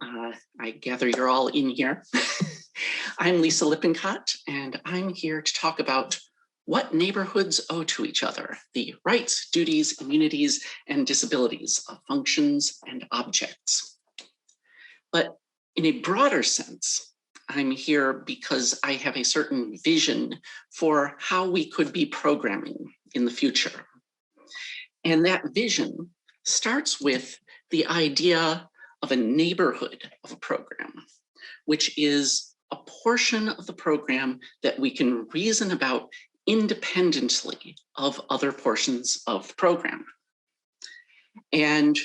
I gather you're all in here. I'm Lisa Lippincott, and I'm here to talk about what neighborhoods owe to each other, the rights, duties, immunities, and disabilities of functions and objects. But in a broader sense, I'm here because I have a certain vision for how we could be programming in the future. And that vision starts with the idea of a neighborhood of a program, which is a portion of the program that we can reason about independently of other portions of the program. And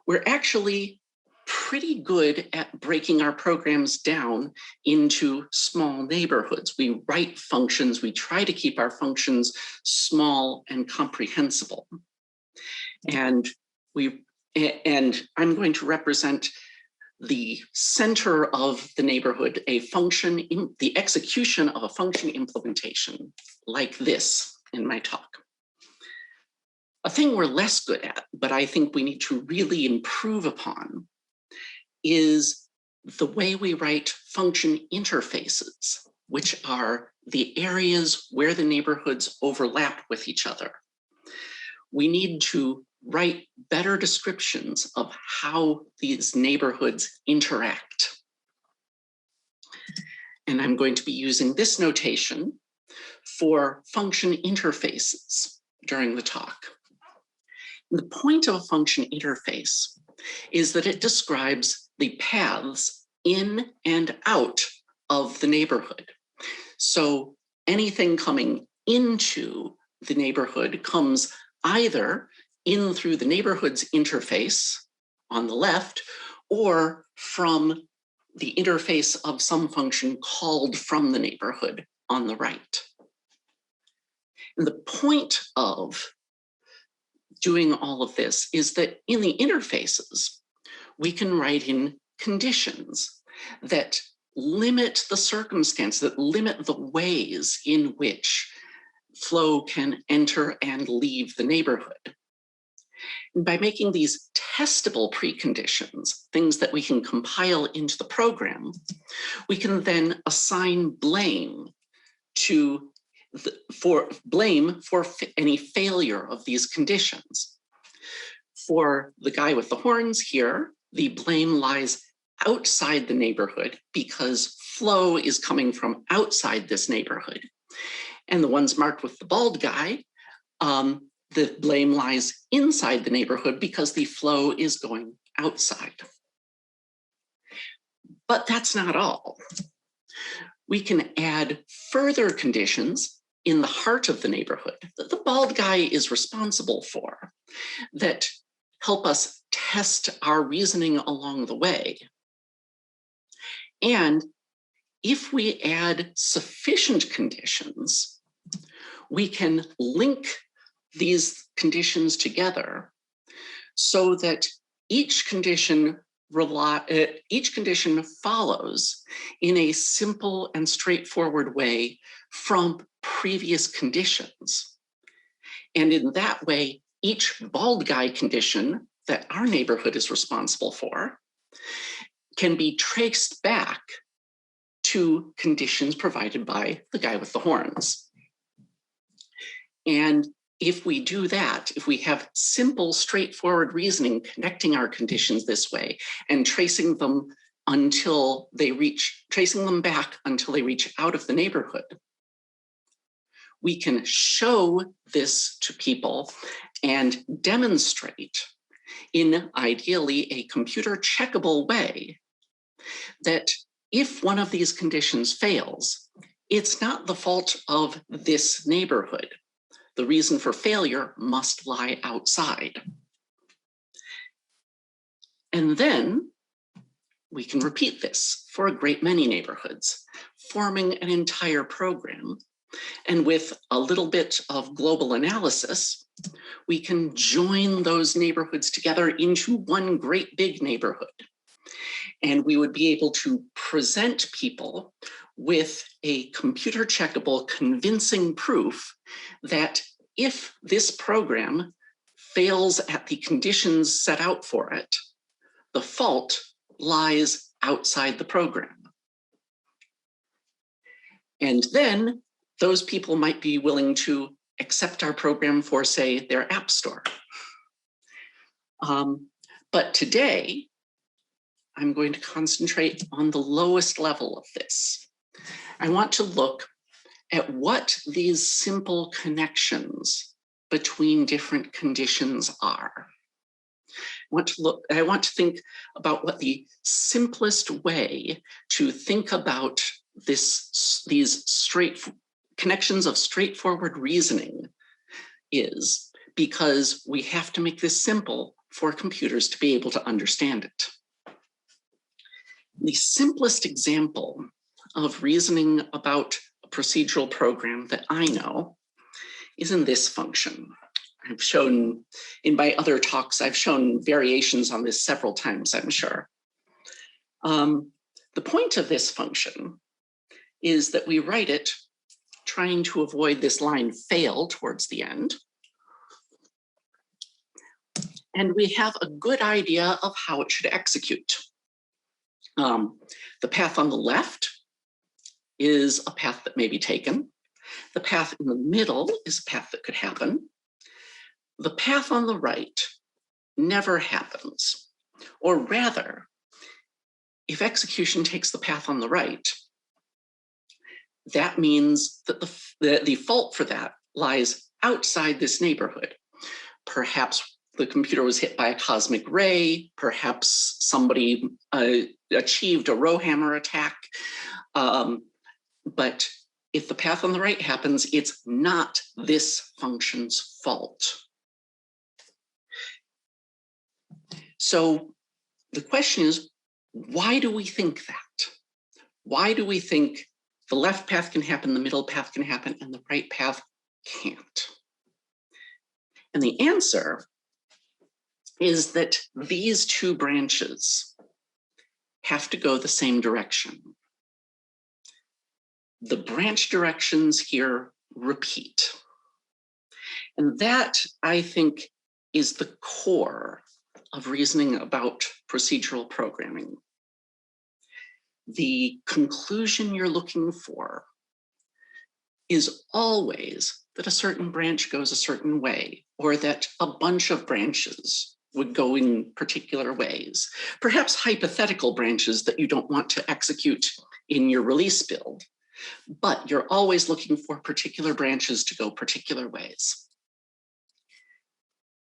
we're actually pretty good at breaking our programs down into small neighborhoods. We write functions, we try to keep our functions small and comprehensible. And I'm going to represent the center of the neighborhood, a function in the execution of a function implementation like this in my talk. A thing we're less good at, but I think we need to really improve upon, is the way we write function interfaces, which are the areas where the neighborhoods overlap with each other. We need to write better descriptions of how these neighborhoods interact. And I'm going to be using this notation for function interfaces during the talk. The point of a function interface is that it describes the paths in and out of the neighborhood. So anything coming into the neighborhood comes either in through the neighborhood's interface on the left, or from the interface of some function called from the neighborhood on the right. And the point of doing all of this is that in the interfaces, we can write in conditions that limit the circumstance, that limit the ways in which flow can enter and leave the neighborhood. And by making these testable preconditions, things that we can compile into the program, we can then assign blame for any failure of these conditions. For the guy with the horns here, the blame lies outside the neighborhood because flow is coming from outside this neighborhood. And the ones marked with the bald guy, the blame lies inside the neighborhood because the flow is going outside. But that's not all. We can add further conditions in the heart of the neighborhood that the bald guy is responsible for, that help us test our reasoning along the way. And if we add sufficient conditions, we can link these conditions together so that each condition follows in a simple and straightforward way from previous conditions. And in that way, each bald guy condition that our neighborhood is responsible for can be traced back to conditions provided by the guy with the horns. And if we do that, if we have simple, straightforward reasoning connecting our conditions this way and tracing them back until they reach out of the neighborhood, we can show this to people and demonstrate in ideally a computer checkable way that if one of these conditions fails, it's not the fault of this neighborhood. The reason for failure must lie outside. And then we can repeat this for a great many neighborhoods, forming an entire program. And with a little bit of global analysis, we can join those neighborhoods together into one great big neighborhood. And we would be able to present people with a computer checkable, convincing proof that if this program fails at the conditions set out for it, the fault lies outside the program. And then those people might be willing to accept our program for, say, their app store. But today, I'm going to concentrate on the lowest level of this. I want to look at what these simple connections between different conditions are. I want to think about what the simplest way to think about these connections of straightforward reasoning is, because we have to make this simple for computers to be able to understand it. The simplest example of reasoning about a procedural program that I know is in this function. I've shown, in my other talks, I've shown variations on this several times, I'm sure. The point of this function is that we write it trying to avoid this line fail towards the end. And we have a good idea of how it should execute. The path on the left is a path that may be taken. The path in the middle is a path that could happen. The path on the right never happens. Or rather, if execution takes the path on the right, that means that the fault for that lies outside this neighborhood. Perhaps the computer was hit by a cosmic ray, perhaps somebody achieved a rowhammer attack. But if the path on the right happens, it's not this function's fault. So the question is, why do we think that? Why do we think the left path can happen, the middle path can happen, and the right path can't? And the answer is that these two branches have to go the same direction. The branch directions here repeat. And that, I think, is the core of reasoning about procedural programming. The conclusion you're looking for is always that a certain branch goes a certain way, or that a bunch of branches would go in particular ways, perhaps hypothetical branches that you don't want to execute in your release build, but you're always looking for particular branches to go particular ways.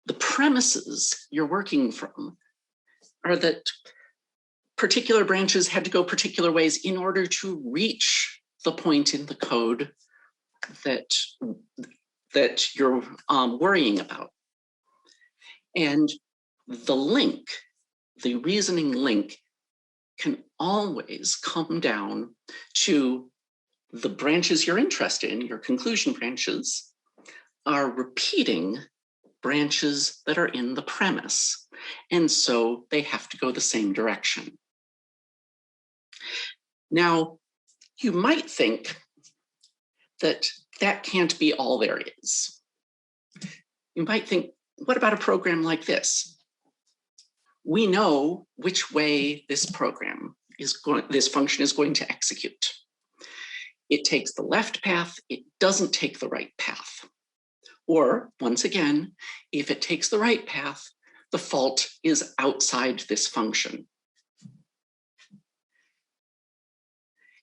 The premises you're working from are that particular branches had to go particular ways in order to reach the point in the code that you're worrying about. And the link, the reasoning link, can always come down to the branches you're interested in, your conclusion branches, are repeating branches that are in the premise. And so they have to go the same direction. Now, you might think that that can't be all there is. You might think, what about a program like this? We know which way this function is going to execute. It takes the left path, it doesn't take the right path. Or, once again, if it takes the right path, the fault is outside this function.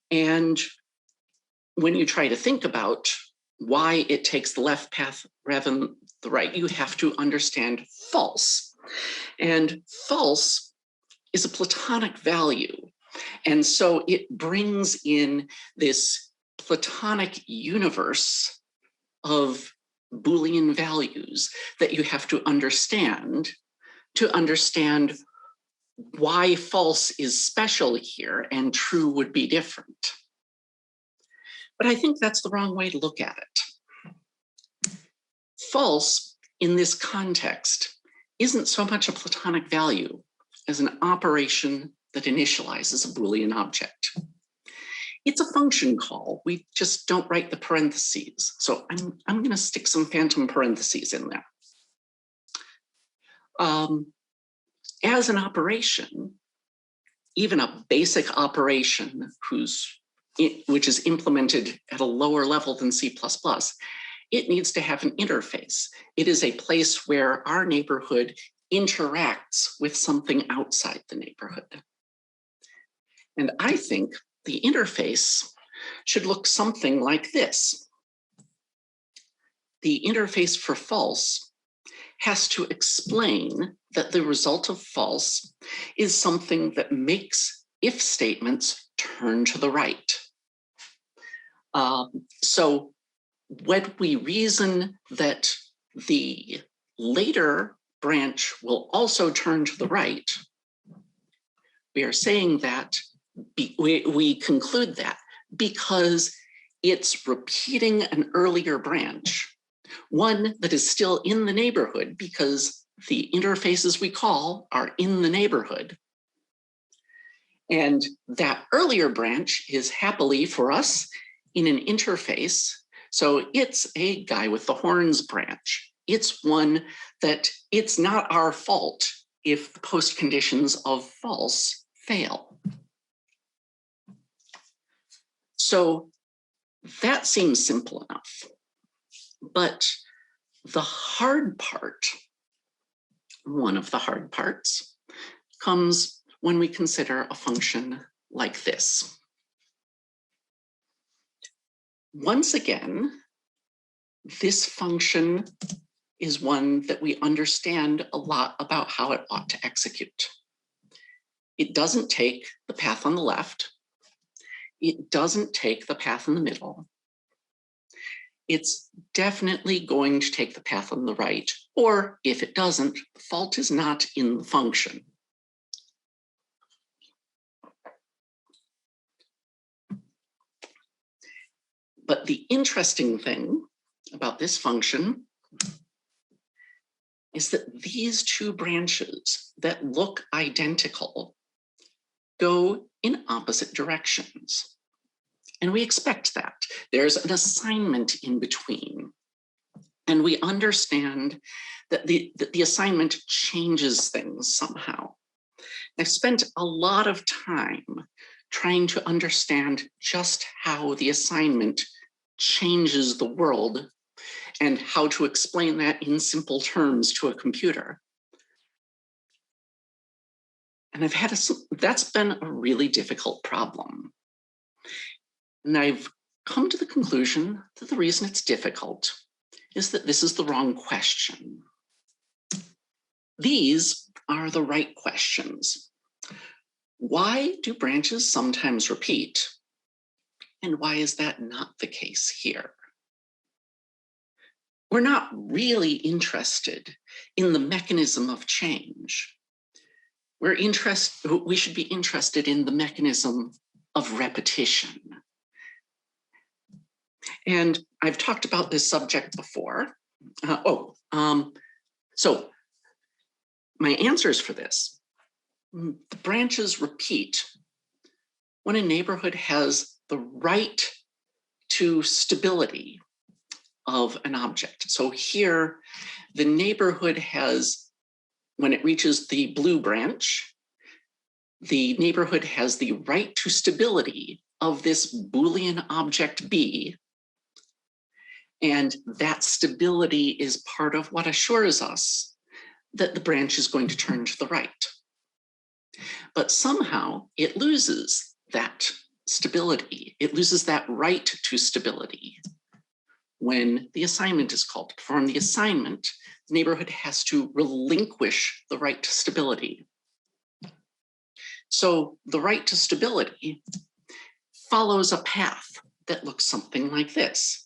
And when you try to think about why it takes the left path rather than the right, you have to understand false. And false is a Platonic value. And so it brings in this Platonic universe of Boolean values that you have to understand why false is special here and true would be different. But I think that's the wrong way to look at it. False in this context isn't so much a Platonic value as an operation that initializes a Boolean object. It's a function call. We just don't write the parentheses. So I'm going to stick some phantom parentheses in there. As an operation, even a basic operation which is implemented at a lower level than C++, it needs to have an interface. It is a place where our neighborhood interacts with something outside the neighborhood. And I think the interface should look something like this. The interface for false has to explain that the result of false is something that makes if statements turn to the right. So when we reason that the later branch will also turn to the right, we are saying that we conclude that because it's repeating an earlier branch, one that is still in the neighborhood because the interfaces we call are in the neighborhood. And that earlier branch is happily for us in an interface. So it's a guy with the horns branch. It's one that it's not our fault if the post conditions of false fail. So that seems simple enough. But the hard part, one of the hard parts, comes when we consider a function like this. Once again, this function is one that we understand a lot about how it ought to execute. It doesn't take the path on the left. It doesn't take the path in the middle. It's definitely going to take the path on the right, or if it doesn't, the fault is not in the function. But the interesting thing about this function is that these two branches that look identical go in opposite directions. And we expect that. There's an assignment in between. And we understand that the assignment changes things somehow. I've spent a lot of time trying to understand just how the assignment changes the world and how to explain that in simple terms to a computer. And that's been a really difficult problem. And I've come to the conclusion that the reason it's difficult is that this is the wrong question. These are the right questions. Why do branches sometimes repeat? And why is that not the case here? We're not really interested in the mechanism of change. We should be interested in the mechanism of repetition. And I've talked about this subject before. So my answers for this, the branches repeat when a neighborhood has the right to stability of an object. So here, the neighborhood has, when it reaches the blue branch, the neighborhood has the right to stability of this Boolean object B. And that stability is part of what assures us that the branch is going to turn to the right. But somehow it loses that stability. It loses that right to stability. When the assignment is called to perform the assignment, the neighborhood has to relinquish the right to stability. So the right to stability follows a path that looks something like this.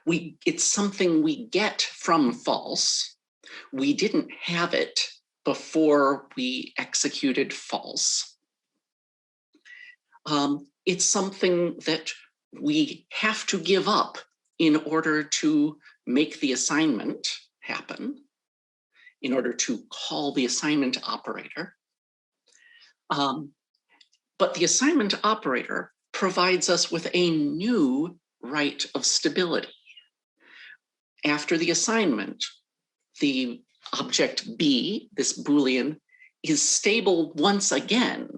It's something we get from false. We didn't have it before we executed false. It's something that we have to give up in order to make the assignment happen, in order to call the assignment operator. But the assignment operator provides us with a new right of stability. After the assignment, the object B, this Boolean, is stable once again,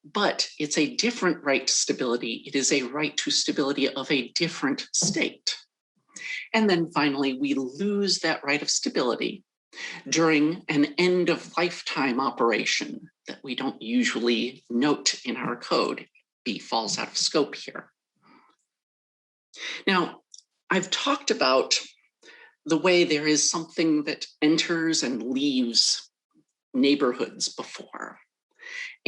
but it's a different right to stability. It is a right to stability of a different state. And then finally, we lose that right of stability during an end of lifetime operation that we don't usually note in our code. B falls out of scope here. Now, I've talked about the way there is something that enters and leaves neighborhoods before,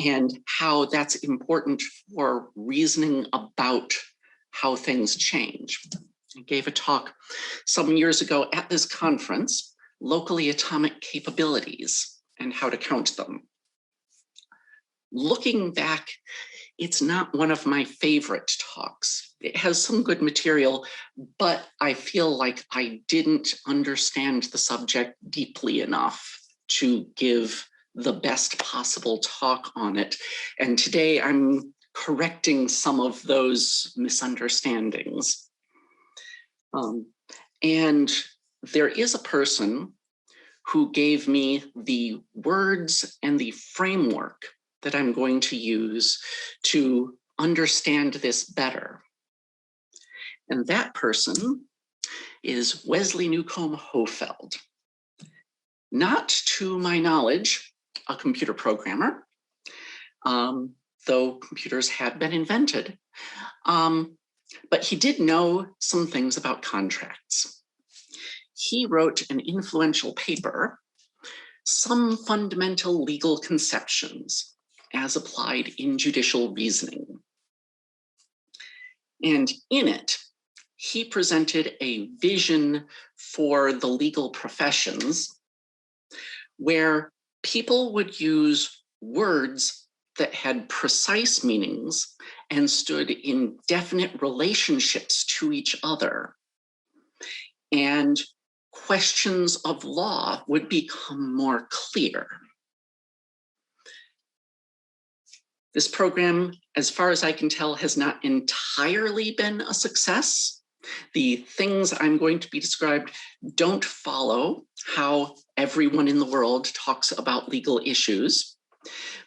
and how that's important for reasoning about how things change. I gave a talk some years ago at this conference, Locally Atomic Capabilities and How to Count Them. Looking back, it's not one of my favorite talks. It has some good material, but I feel like I didn't understand the subject deeply enough to give the best possible talk on it. And today I'm correcting some of those misunderstandings. And there is a person who gave me the words and the framework that I'm going to use to understand this better. And that person is Wesley Newcomb Hofeld. Not to my knowledge, a computer programmer, though computers had been invented. But he did know some things about contracts. He wrote an influential paper, Some Fundamental Legal Conceptions as Applied in Judicial Reasoning. And in it, he presented a vision for the legal professions where people would use words that had precise meanings and stood in definite relationships to each other. And questions of law would become more clear. This program, as far as I can tell, has not entirely been a success. The things I'm going to be described don't follow how everyone in the world talks about legal issues,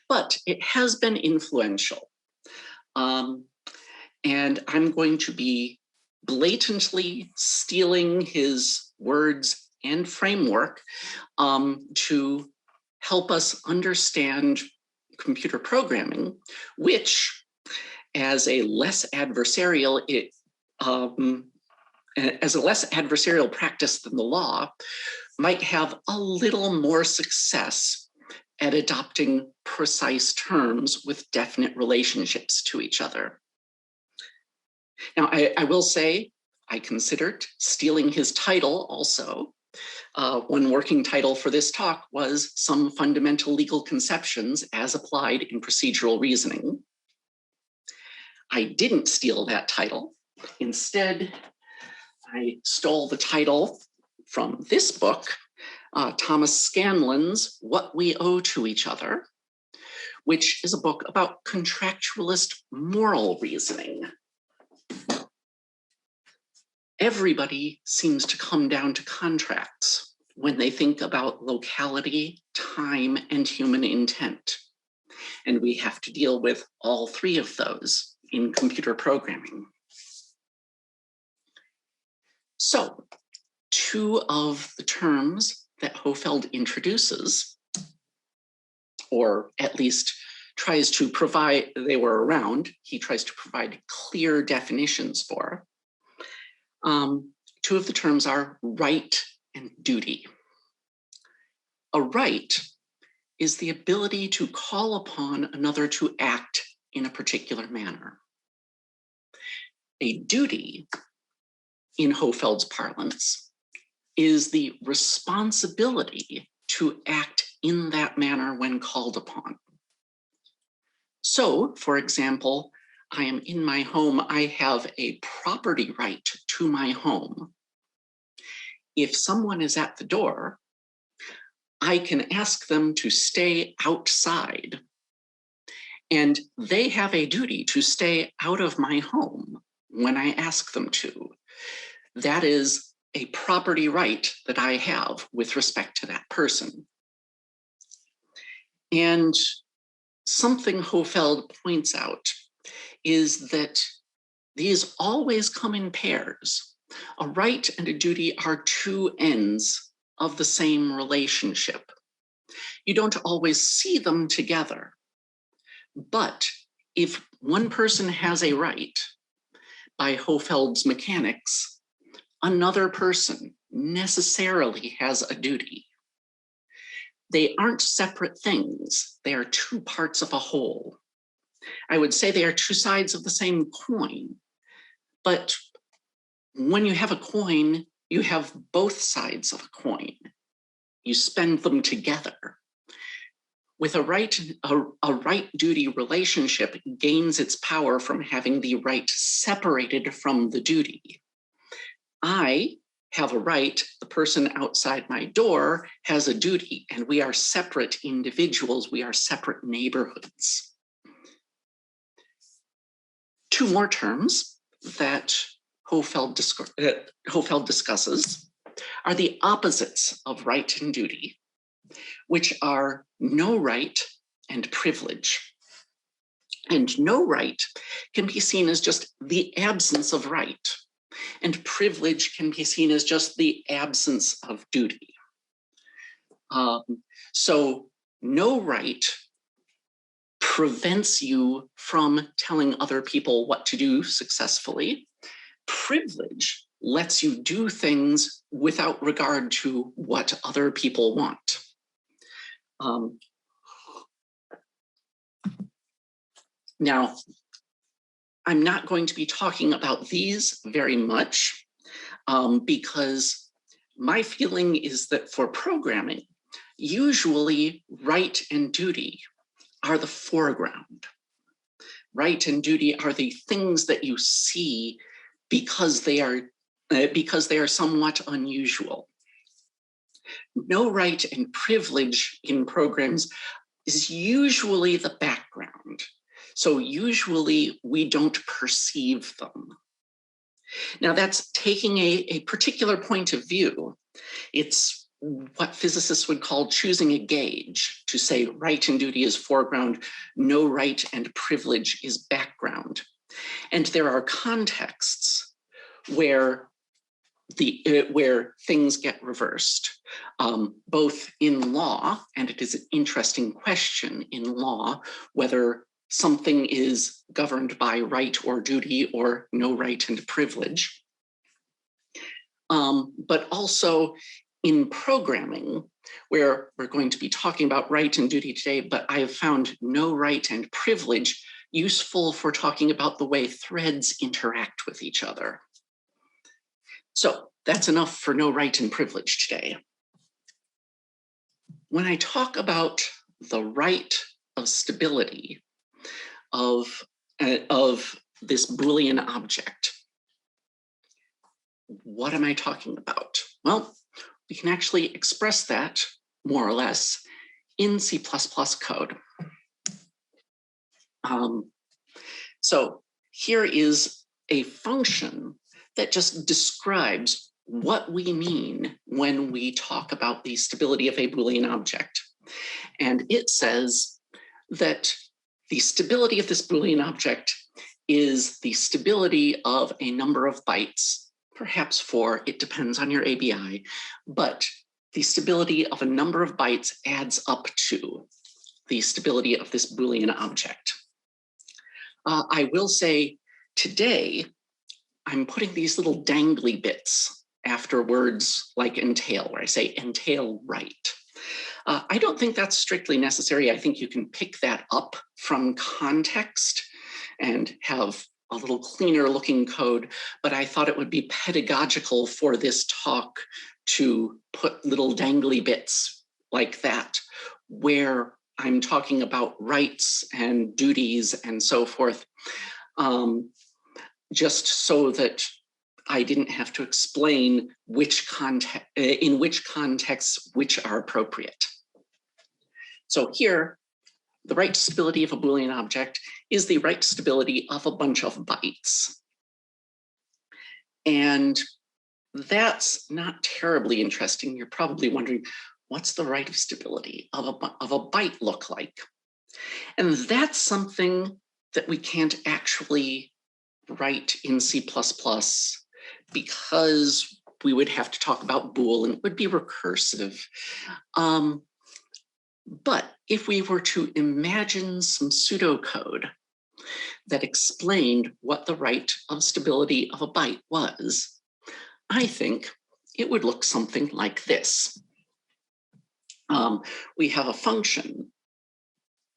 but it has been influential. And I'm going to be blatantly stealing his words and framework to help us understand computer programming, which, as a less adversarial practice than the law, might have a little more success at adopting precise terms with definite relationships to each other. Now, I will say, I considered stealing his title also. One working title for this talk was Some Fundamental Legal Conceptions as Applied in Procedural Reasoning. I didn't steal that title. Instead, I stole the title from this book, Thomas Scanlon's What We Owe to Each Other, which is a book about contractualist moral reasoning. Everybody seems to come down to contracts when they think about locality, time, and human intent. And we have to deal with all three of those in computer programming. So, two of the terms that Hofeld introduces, or at least tries to provide, they were around, he tries to provide clear definitions for. Two of the terms are right and duty. A right is the ability to call upon another to act in a particular manner. A duty, in Hofeld's parlance, is the responsibility to act in that manner when called upon. So, for example, I am in my home, I have a property right to my home. If someone is at the door, I can ask them to stay outside, and they have a duty to stay out of my home when I ask them to. That is a property right that I have with respect to that person. And something Hofeld points out is that these always come in pairs. A right and a duty are two ends of the same relationship. You don't always see them together, but if one person has a right, by Hofeld's mechanics, another person necessarily has a duty. They aren't separate things. They are two parts of a whole. I would say they are two sides of the same coin, but when you have a coin, you have both sides of a coin. You spend them together. With a right-duty relationship gains its power from having the right separated from the duty. I have a right, the person outside my door has a duty, and we are separate individuals, we are separate neighborhoods. Two more terms that Hofeld discusses are the opposites of right and duty, which are no right and privilege. And no right can be seen as just the absence of right, and privilege can be seen as just the absence of duty. So no right prevents you from telling other people what to do successfully. Privilege lets you do things without regard to what other people want. Now, I'm not going to be talking about these very much because my feeling is that for programming, usually right and duty are the foreground. Right and duty are the things that you see because they are somewhat unusual. No right and privilege in programs is usually the background. So usually we don't perceive them. Now that's taking a particular point of view. It's what physicists would call choosing a gauge, to say right and duty is foreground, no right and privilege is background. And there are contexts where things get reversed, both in law, and it is an interesting question in law whether something is governed by right or duty or no right and privilege, but also in programming, where we're going to be talking about right and duty today, but I have found no right and privilege useful for talking about the way threads interact with each other. So that's enough for no right and privilege today. When I talk about the right of stability of this Boolean object, what am I talking about? Well, we can actually express that more or less in C++ code. So here is a function that just describes what we mean when we talk about the stability of a Boolean object. And it says that the stability of this Boolean object is the stability of a number of bytes, perhaps 4, it depends on your ABI, but the stability of a number of bytes adds up to the stability of this Boolean object. I will say today, I'm putting these little dangly bits after words like entail, where I say entail right. I don't think that's strictly necessary. I think you can pick that up from context and have a little cleaner looking code, but I thought it would be pedagogical for this talk to put little dangly bits like that, where I'm talking about rights and duties and so forth, just so that I didn't have to explain in which contexts which are appropriate. So here, the right stability of a Boolean object is the right stability of a bunch of bytes. And that's not terribly interesting. You're probably wondering, what's the right of stability of a byte look like? And that's something that we can't actually write in C++ because we would have to talk about bool and it would be recursive. But if we were to imagine some pseudocode that explained what the right of stability of a byte was, I think it would look something like this. We have a function,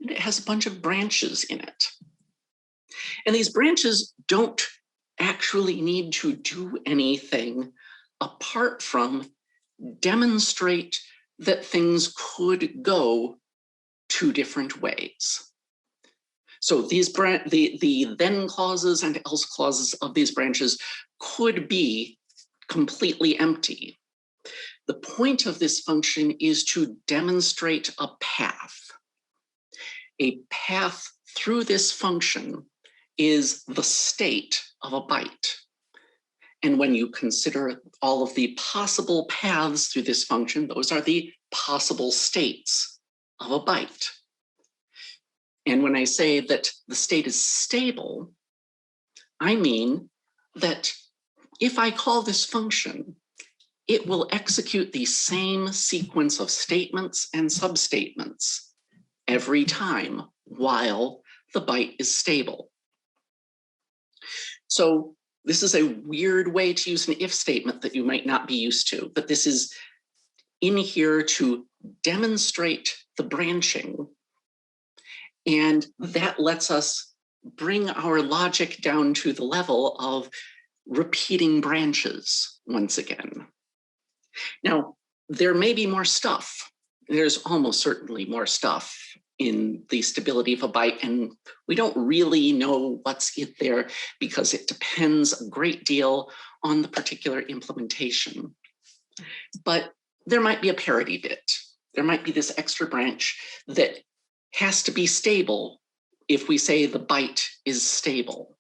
and it has a bunch of branches in it. And these branches don't actually need to do anything apart from demonstrate that things could go two different ways. So these the then clauses and else clauses of these branches could be completely empty. The point of this function is to demonstrate a path. A path through this function is the state of a byte. And when you consider all of the possible paths through this function, those are the possible states of a byte. And when I say that the state is stable, I mean that if I call this function, it will execute the same sequence of statements and substatements every time while the byte is stable. So this is a weird way to use an if statement that you might not be used to, but this is in here to demonstrate the branching. And that lets us bring our logic down to the level of repeating branches once again. Now, there may be more stuff. There's almost certainly more stuff in the stability of a byte, and we don't really know what's in there because it depends a great deal on the particular implementation. But there might be a parity bit. There might be this extra branch that has to be stable if we say the byte is stable.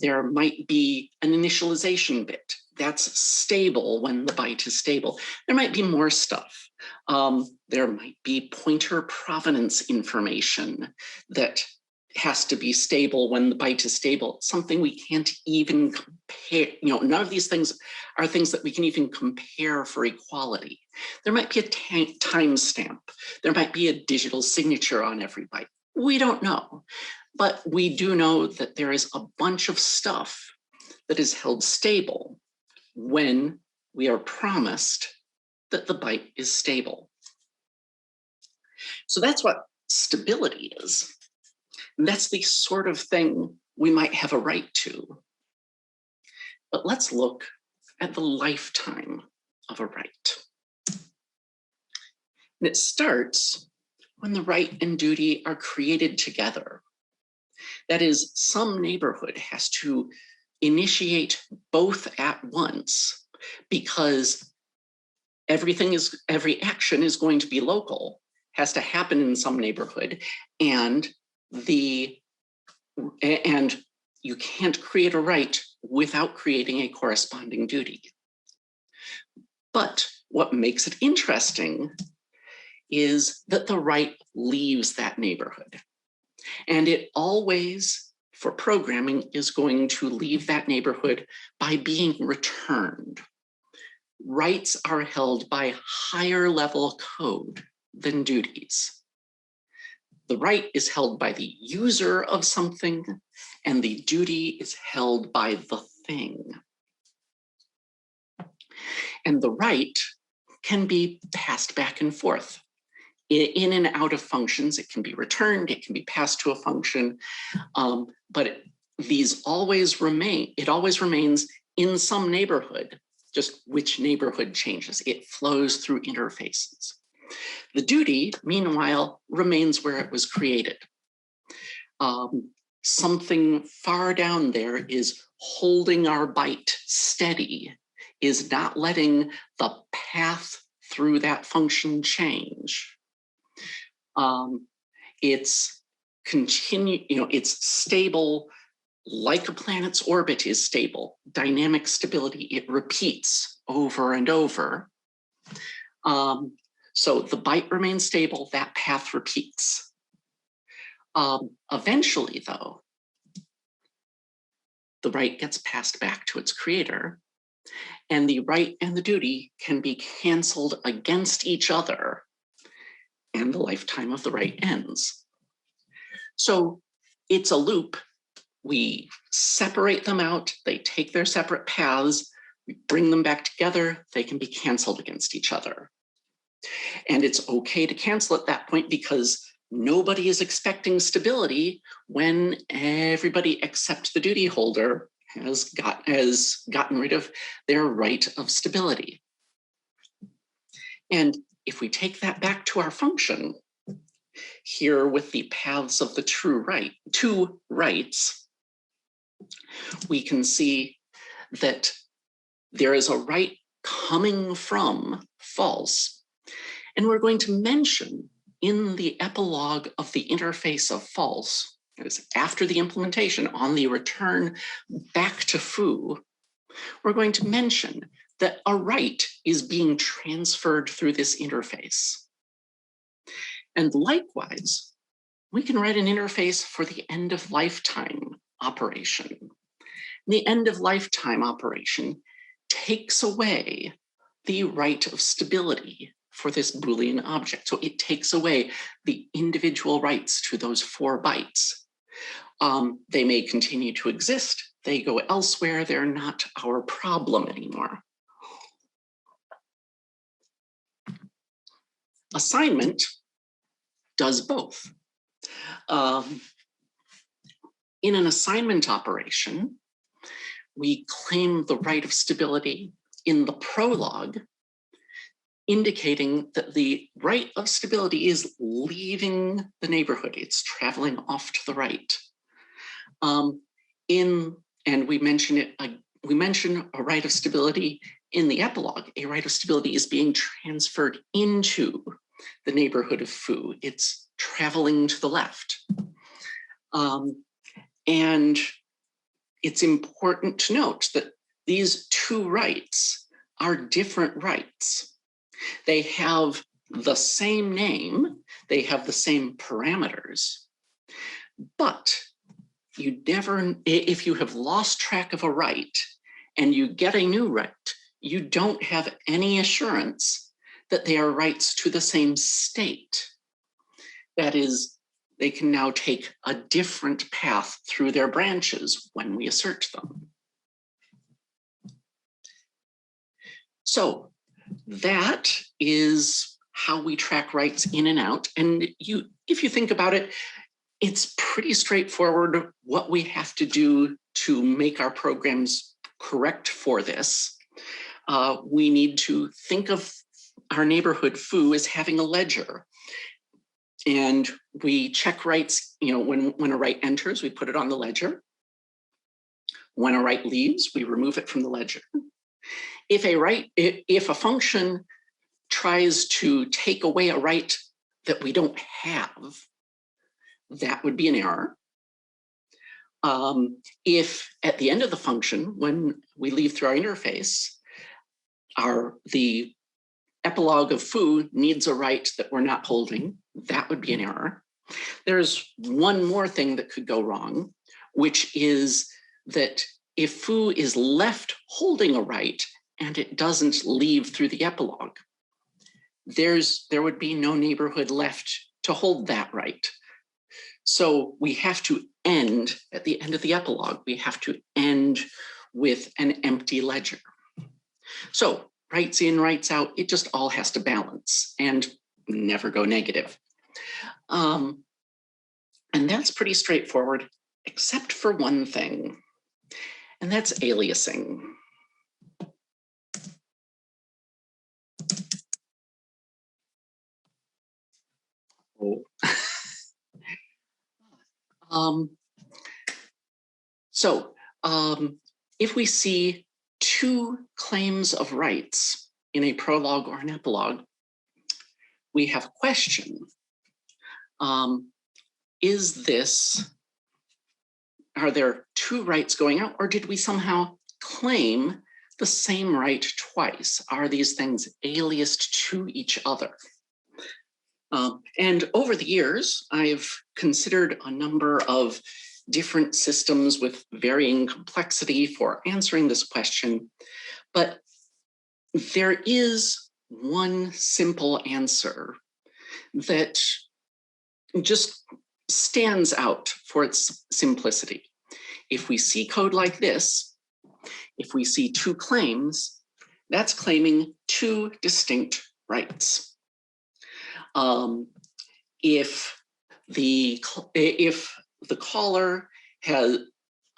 There might be an initialization bit that's stable when the byte is stable. There might be more stuff. There might be pointer provenance information that has to be stable when the byte is stable, something we can't even compare. None of these things are things that we can even compare for equality. There might be a timestamp. There might be a digital signature on every byte. We don't know, but we do know that there is a bunch of stuff that is held stable when we are promised that the byte is stable. So that's what stability is. And that's the sort of thing we might have a right to. But let's look at the lifetime of a right. And it starts when the right and duty are created together. That is, some neighborhood has to initiate both at once because every action is going to be local, has to happen in some neighborhood, and you can't create a right without creating a corresponding duty. But what makes it interesting is that the right leaves that neighborhood. And it always, for programming, is going to leave that neighborhood by being returned. Rights are held by higher level code than duties. The right is held by the user of something, and the duty is held by the thing. And the right can be passed back and forth. In and out of functions, it can be returned, it can be passed to a function, but these always remain, it always remains in some neighborhood, just which neighborhood changes. It flows through interfaces. The duty, meanwhile, remains where it was created. Something far down there is holding our byte steady, is not letting the path through that function change. It's it's stable like a planet's orbit is stable. Dynamic stability, it repeats over and over. So the byte remains stable, that path repeats. Eventually, though, the right gets passed back to its creator, and the right and the duty can be canceled against each other, and the lifetime of the right ends. So it's a loop. We separate them out, they take their separate paths, we bring them back together, they can be canceled against each other. And it's okay to cancel at that point because nobody is expecting stability when everybody except the duty holder has gotten rid of their right of stability. And if we take that back to our function, here with the paths of the two rights, we can see that there is a right coming from false. And we're going to mention in the epilogue of the interface of false, that is after the implementation on the return back to foo, we're going to mention that a right is being transferred through this interface. And likewise, we can write an interface for the end of lifetime operation. The end of lifetime operation takes away the right of stability for this Boolean object. So it takes away the individual rights to those 4 bytes. They may continue to exist. They go elsewhere. They're not our problem anymore. Assignment does both. In an assignment operation, we claim the right of stability in the prologue, indicating that the right of stability is leaving the neighborhood. It's traveling off to the right. And we mention a right of stability in the epilogue. A right of stability is being transferred into the neighborhood of foo. It's traveling to the left. And it's important to note that these 2 rights are different rights. They have the same name, they have the same parameters, but you never, if you have lost track of a right and you get a new right, you don't have any assurance that they are rights to the same state. That is, they can now take a different path through their branches when we assert them. So that is how we track rights in and out. And if you think about it, it's pretty straightforward what we have to do to make our programs correct for this. We need to think of our neighborhood foo as having a ledger. And we check rights, when a right enters, we put it on the ledger. When a right leaves, we remove it from the ledger. If a function tries to take away a right that we don't have, that would be an error. If at the end of the function, when we leave through our interface, the epilogue of foo needs a right that we're not holding, that would be an error. There's one more thing that could go wrong, which is that if foo is left holding a right and it doesn't leave through the epilogue, there would be no neighborhood left to hold that right. So we have to end at the end of the epilogue, we have to end with an empty ledger. So rights in, rights out, it just all has to balance and never go negative. And that's pretty straightforward, except for one thing, and that's aliasing. If we see 2 claims of rights in a prologue or an epilogue, we have a question. Are there 2 rights going out, or did we somehow claim the same right twice? Are these things aliased to each other? And over the years, I've considered a number of different systems with varying complexity for answering this question, but there is one simple answer that just stands out for its simplicity. If we see code like this, if we see two claims, that's claiming two distinct rights. If the caller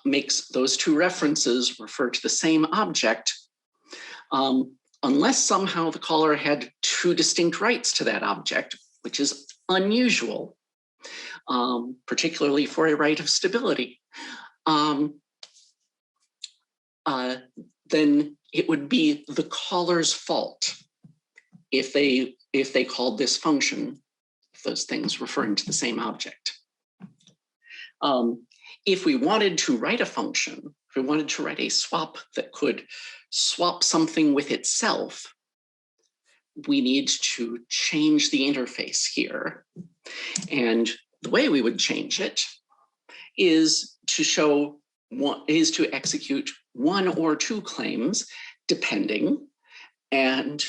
makes those two references refer to the same object, unless somehow the caller had two distinct rights to that object, which is unusual, particularly for a right of stability, then it would be the caller's fault if they called this function, if those things referring to the same object. If we wanted to write a function, if we wanted to write a swap that could swap something with itself, we need to change the interface here. And the way we would change it is to execute one or two claims, depending, and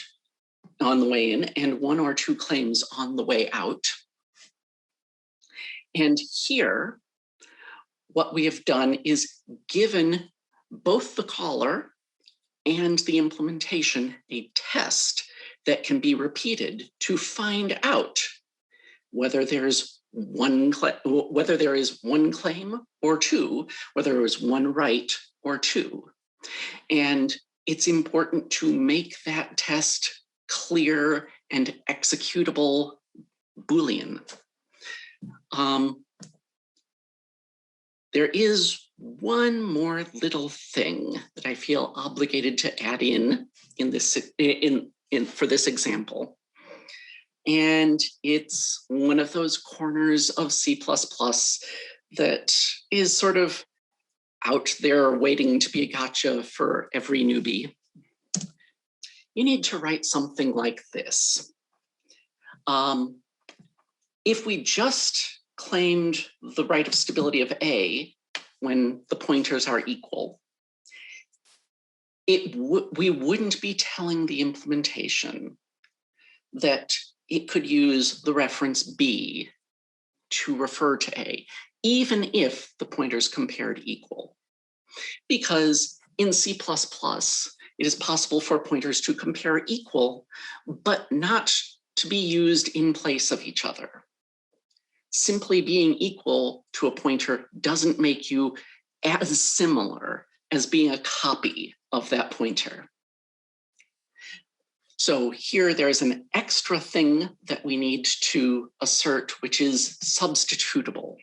on the way in, and one or two claims on the way out. And here, what we have done is given both the caller and the implementation a test that can be repeated to find out whether there is one claim or two, whether there is one right or two. And it's important to make that test clear and executable Boolean. There is one more little thing that I feel obligated to add in for this example. And it's one of those corners of C++ that is sort of out there waiting to be a gotcha for every newbie. You need to write something like this. If we just claimed the right of stability of A when the pointers are equal, we wouldn't be telling the implementation that it could use the reference B to refer to A, even if the pointers compared equal. Because in C++, it is possible for pointers to compare equal, but not to be used in place of each other. Simply being equal to a pointer doesn't make you as similar as being a copy of that pointer. So here there's an extra thing that we need to assert, which is substitutable.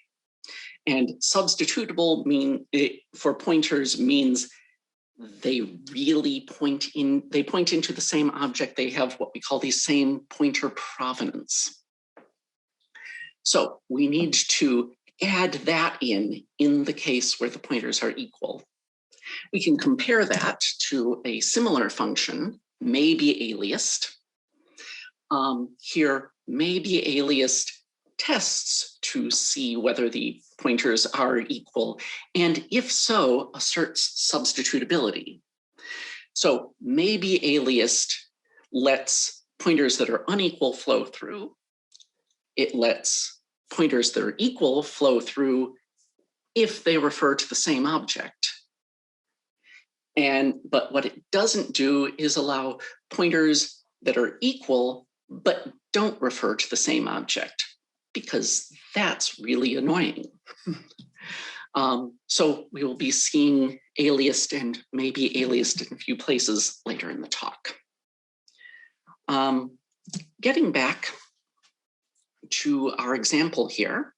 And substitutable for pointers means they really point into the same object. They have what we call the same pointer provenance. So we need to add that in the case where the pointers are equal. We can compare that to a similar function, maybe aliased. Here, maybe aliased tests to see whether the pointers are equal, and if so, asserts substitutability. So maybe aliased lets pointers that are unequal flow through. It lets pointers that are equal flow through if they refer to the same object. But what it doesn't do is allow pointers that are equal but don't refer to the same object, because that's really annoying. So we will be seeing aliased and maybe aliased in a few places later in the talk. Getting back to our example here,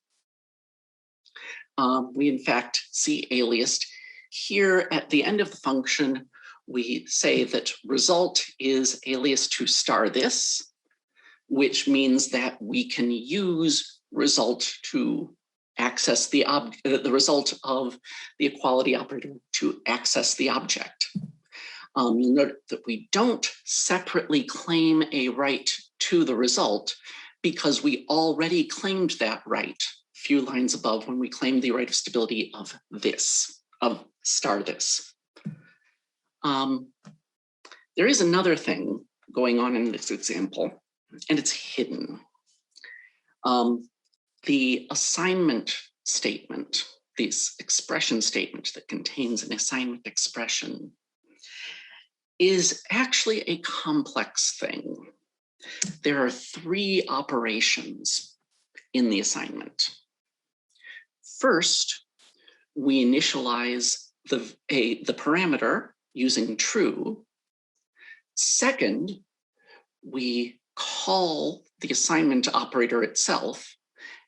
we in fact see aliased. Here at the end of the function, we say that result is alias to star this, which means that we can use result to access the result of the equality operator to access the object. You'll note that we don't separately claim a right to the result because we already claimed that right a few lines above when we claimed the right of stability of this, of star this. There is another thing going on in this example, and it's hidden. The assignment statement, this expression statement that contains an assignment expression, is actually a complex thing. There are 3 operations in the assignment. First, we initialize the parameter using true. Second, we call the assignment operator itself.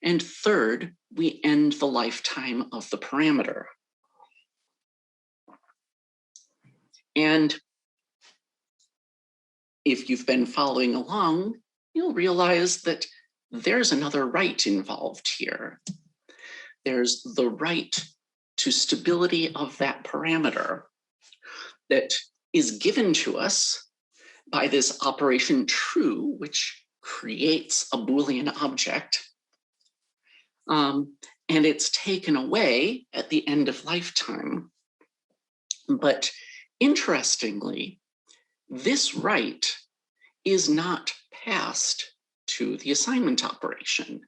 And third, we end the lifetime of the parameter. And if you've been following along, you'll realize that there's another right involved here. There's the right to stability of that parameter that is given to us by this operation true, which creates a Boolean object. And it's taken away at the end of lifetime. But interestingly, this right is not passed to the assignment operation.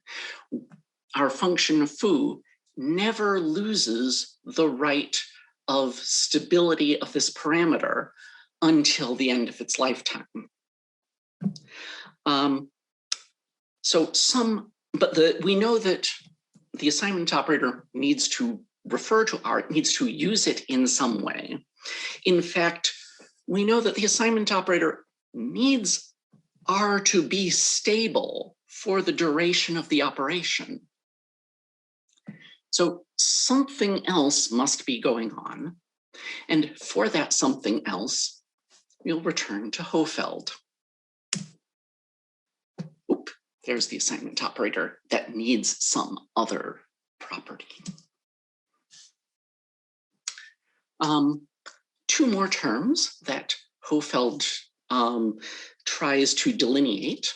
Our function foo never loses the right of stability of this parameter until the end of its lifetime. We know that the assignment operator needs to refer to R, needs to use it in some way. In fact, we know that the assignment operator needs R to be stable for the duration of the operation. So something else must be going on. And for that something else, we'll return to Hofeld. Oop, there's the assignment operator that needs some other property. 2 more terms that Hofeld tries to delineate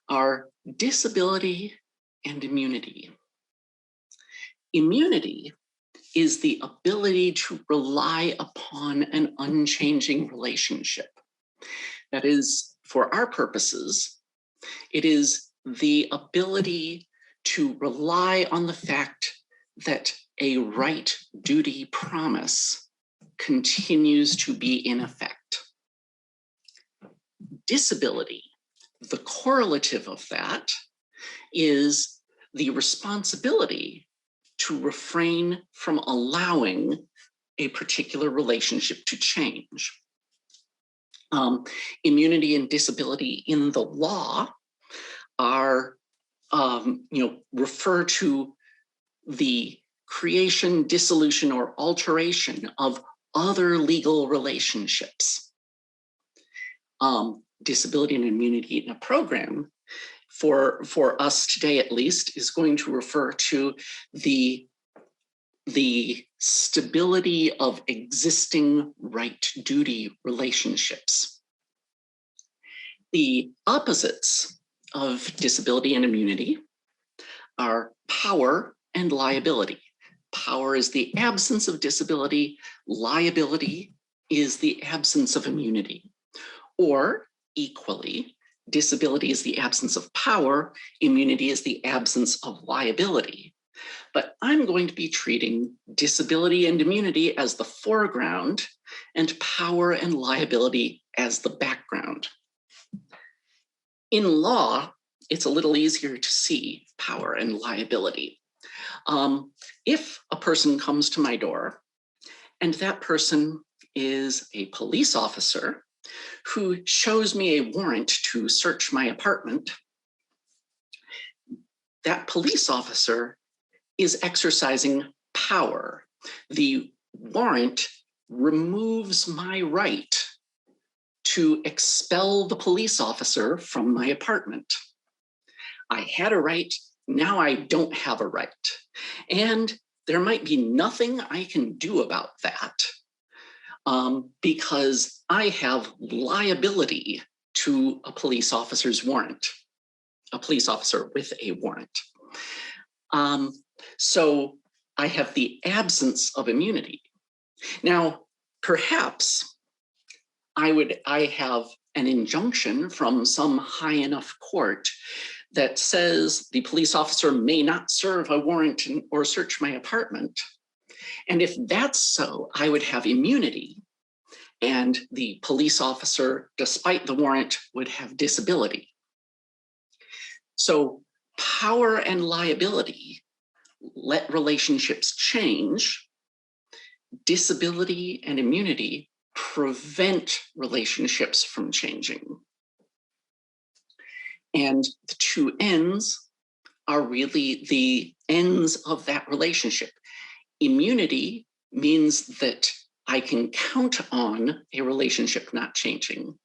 are disability and immunity. Immunity is the ability to rely upon an unchanging relationship. That is, for our purposes, it is the ability to rely on the fact that a right, duty, promise continues to be in effect. Disability, the correlative of that, is the responsibility to refrain from allowing a particular relationship to change. Immunity and disability in the law are, refer to the creation, dissolution, or alteration of other legal relationships. Disability and immunity in a program, for us today at least, is going to refer to the stability of existing right-duty relationships. The opposites of disability and immunity are power and liability. Power is the absence of disability, liability is the absence of immunity. Or equally, disability is the absence of power, immunity is the absence of liability. But I'm going to be treating disability and immunity as the foreground and power and liability as the background. In law, it's a little easier to see power and liability. If a person comes to my door and that person is a police officer who shows me a warrant to search my apartment, that police officer is exercising power. The warrant removes my right to expel the police officer from my apartment. I had a right, now I don't have a right. And there might be nothing I can do about that because I have liability to a police officer's warrant. a police officer with a warrant. So I have the absence of immunity. Now, perhaps I have an injunction from some high enough court that says the police officer may not serve a warrant or search my apartment. And if that's so, I would have immunity, and the police officer, despite the warrant, would have disability. So power and liability let relationships change. Disability and immunity prevent relationships from changing. And the two ends are really the ends of that relationship. Immunity means that I can count on a relationship not changing.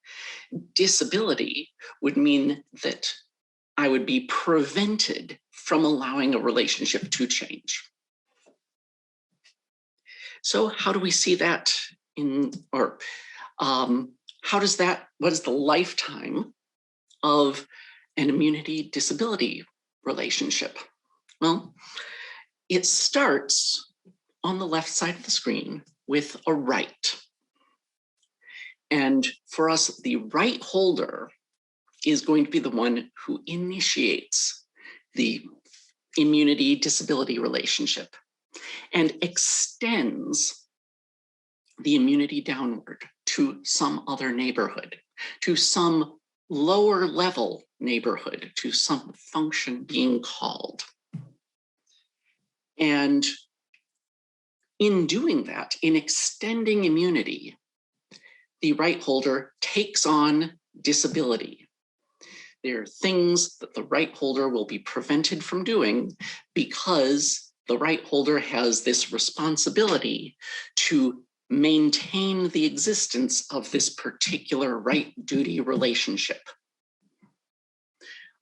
Disability would mean that I would be prevented from allowing a relationship to change. So how do we see that what is the lifetime of an immunity disability relationship? Well, it starts on the left side of the screen with a right. And for us, the right holder is going to be the one who initiates the immunity disability relationship and extends the immunity downward to some other neighborhood, to some lower level neighborhood, to some function being called. And in doing that, in extending immunity, the right holder takes on disability. There are things that the right holder will be prevented from doing because the right holder has this responsibility to maintain the existence of this particular right-duty relationship.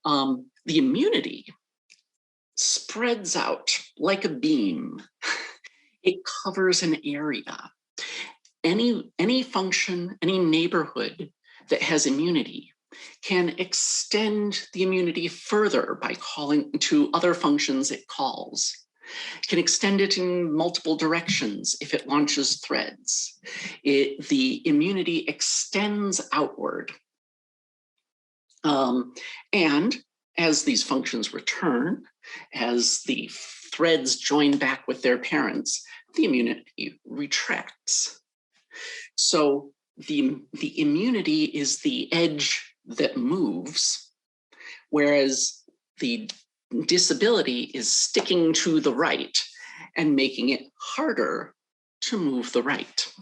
The immunity spreads out like a beam. It covers an area. Any function, any neighborhood that has immunity can extend the immunity further by calling to other functions it calls. It can extend it in multiple directions if it launches threads. The immunity extends outward. And as these functions return, as the threads join back with their parents, the immunity retracts. So the immunity is the edge that moves, whereas the disability is sticking to the right and making it harder to move the right.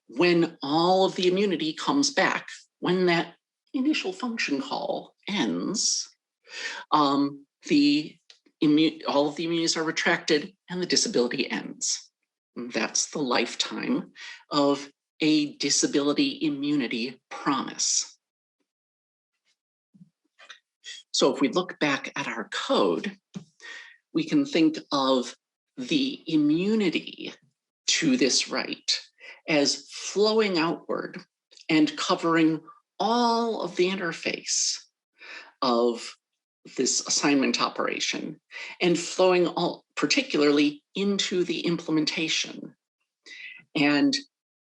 When all of the immunity comes back, when that initial function call ends, all of the immunities are retracted and the disability ends. And that's the lifetime of a disability immunity promise. So if we look back at our code, we can think of the immunity to this right as flowing outward and covering all of the interface of this assignment operation and flowing particularly into the implementation. And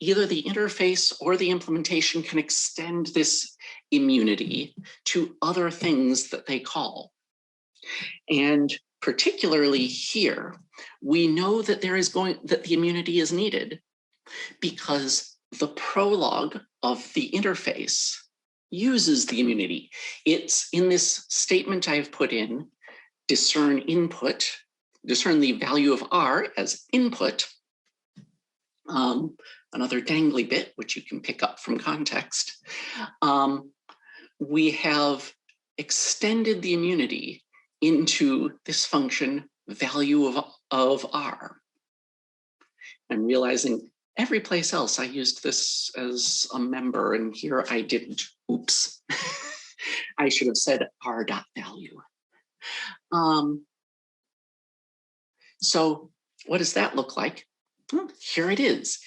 either the interface or the implementation can extend this immunity to other things that they call. And particularly here, we know that that the immunity is needed because the prologue of the interface uses the immunity. It's in this statement I've put in, discern the value of R as input, another dangly bit, which you can pick up from context. We have extended the immunity into this function value of R. I'm realizing every place else I used this as a member, and here I didn't. Oops. I should have said R.value. So what does that look like? Well, here it is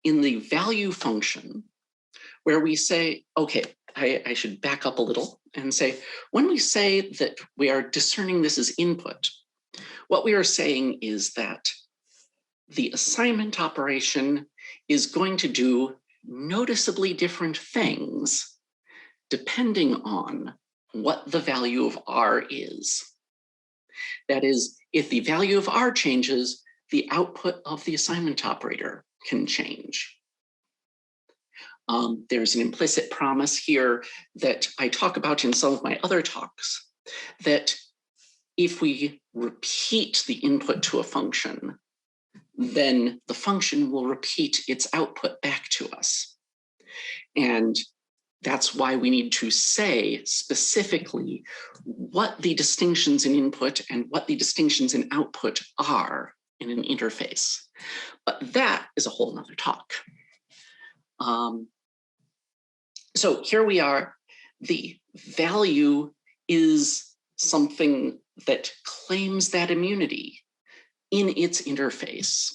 in the value function where we say, okay, I should back up a little and say, when we say that we are discerning this as input, what we are saying is that the assignment operation is going to do noticeably different things depending on what the value of R is. That is, if the value of R changes, the output of the assignment operator can change. There's an implicit promise here that I talk about in some of my other talks, that if we repeat the input to a function, then the function will repeat its output back to us. And that's why we need to say specifically what the distinctions in input and what the distinctions in output are in an interface. But that is a whole nother talk. So here we are. The value is something that claims that immunity in its interface.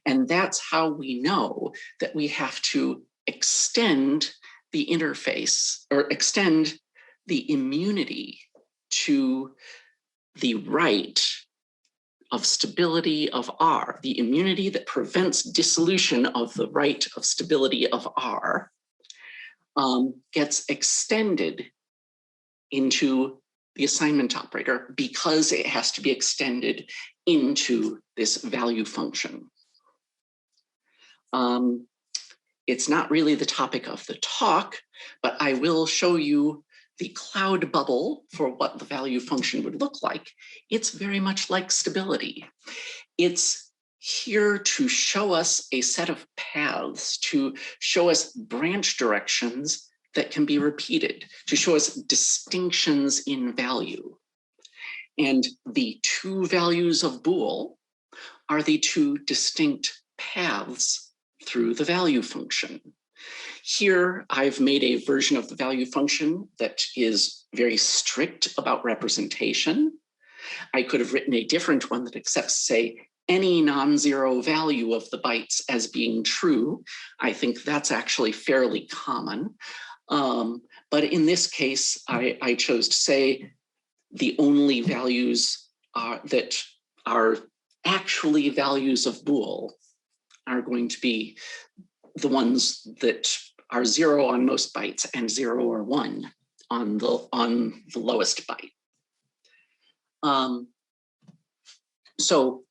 And that's how we know that we have to extend the interface or extend the immunity to the right of stability of R, the immunity that prevents dissolution of the right of stability of R, gets extended into the assignment operator because it has to be extended into this value function. It's not really the topic of the talk, but I will show you the cloud bubble for what the value function would look like. It's very much like stability. It's here to show us a set of paths, to show us branch directions that can be repeated, to show us distinctions in value. And the two values of bool are the two distinct paths through the value function. Here, I've made a version of the value function that is very strict about representation. I could have written a different one that accepts, say, any non-zero value of the bytes as being true. I think that's actually fairly common. But in this case, I chose to say the only values that are actually values of bool are going to be the ones that are 0 on most bytes and 0 or 1 on the lowest byte. So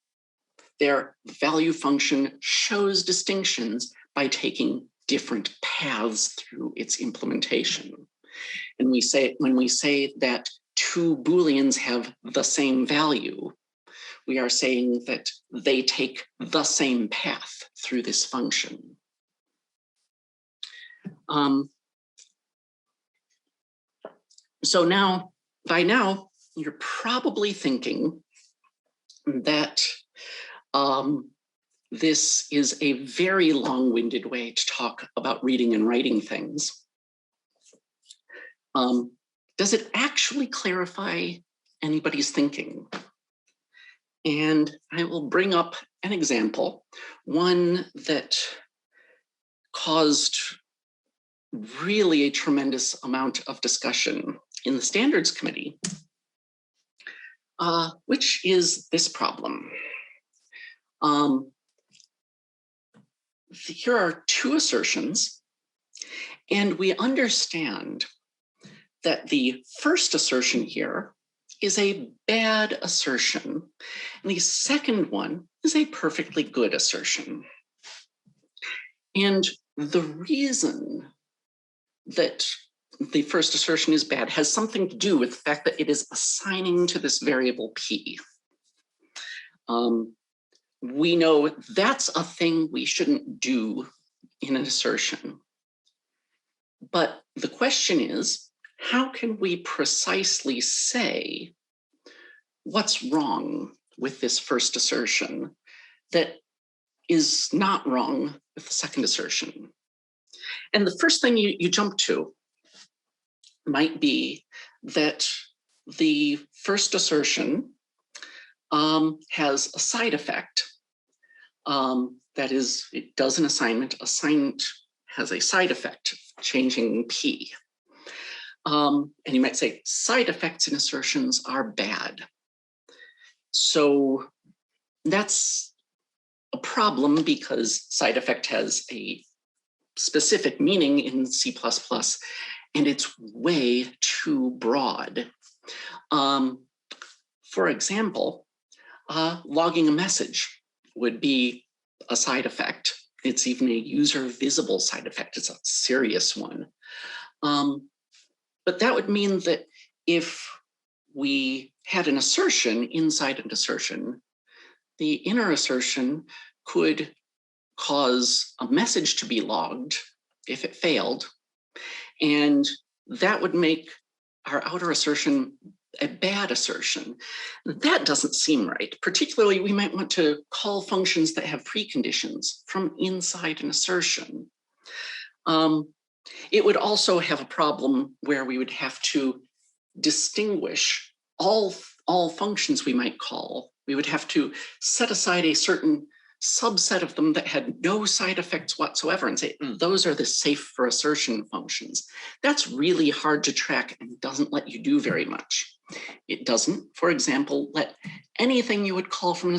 their value function shows distinctions by taking different paths through its implementation. And when we say that two Booleans have the same value, we are saying that they take the same path through this function. So now, by now, you're probably thinking that this is a very long-winded way to talk about reading and writing things. Does it actually clarify anybody's thinking? And I will bring up an example, one that caused really a tremendous amount of discussion in the standards committee, which is this problem. Here are two assertions, and we understand that the first assertion here is a bad assertion, and the second one is a perfectly good assertion. And the reason that the first assertion is bad has something to do with the fact that it is assigning to this variable p. We know that's a thing we shouldn't do in an assertion. But the question is, how can we precisely say what's wrong with this first assertion that is not wrong with the second assertion? And the first thing you jump to might be that the first assertion has a side effect. That is, it does an assignment. Assignment has a side effect, changing P. And you might say side effects in assertions are bad. So that's a problem because side effect has a specific meaning in C++, and it's way too broad. For example, logging a message would be a side effect. It's even a user visible side effect. It's a serious one. But that would mean that if we had an assertion inside an assertion, the inner assertion could cause a message to be logged if it failed, and that would make our outer assertion a bad assertion. That doesn't seem right. Particularly, we might want to call functions that have preconditions from inside an assertion. It would also have a problem where we would have to distinguish all functions we might call. We would have to set aside a certain subset of them that had no side effects whatsoever and say, those are the safe for assertion functions. That's really hard to track and doesn't let you do very much. It doesn't, for example, let anything you would call from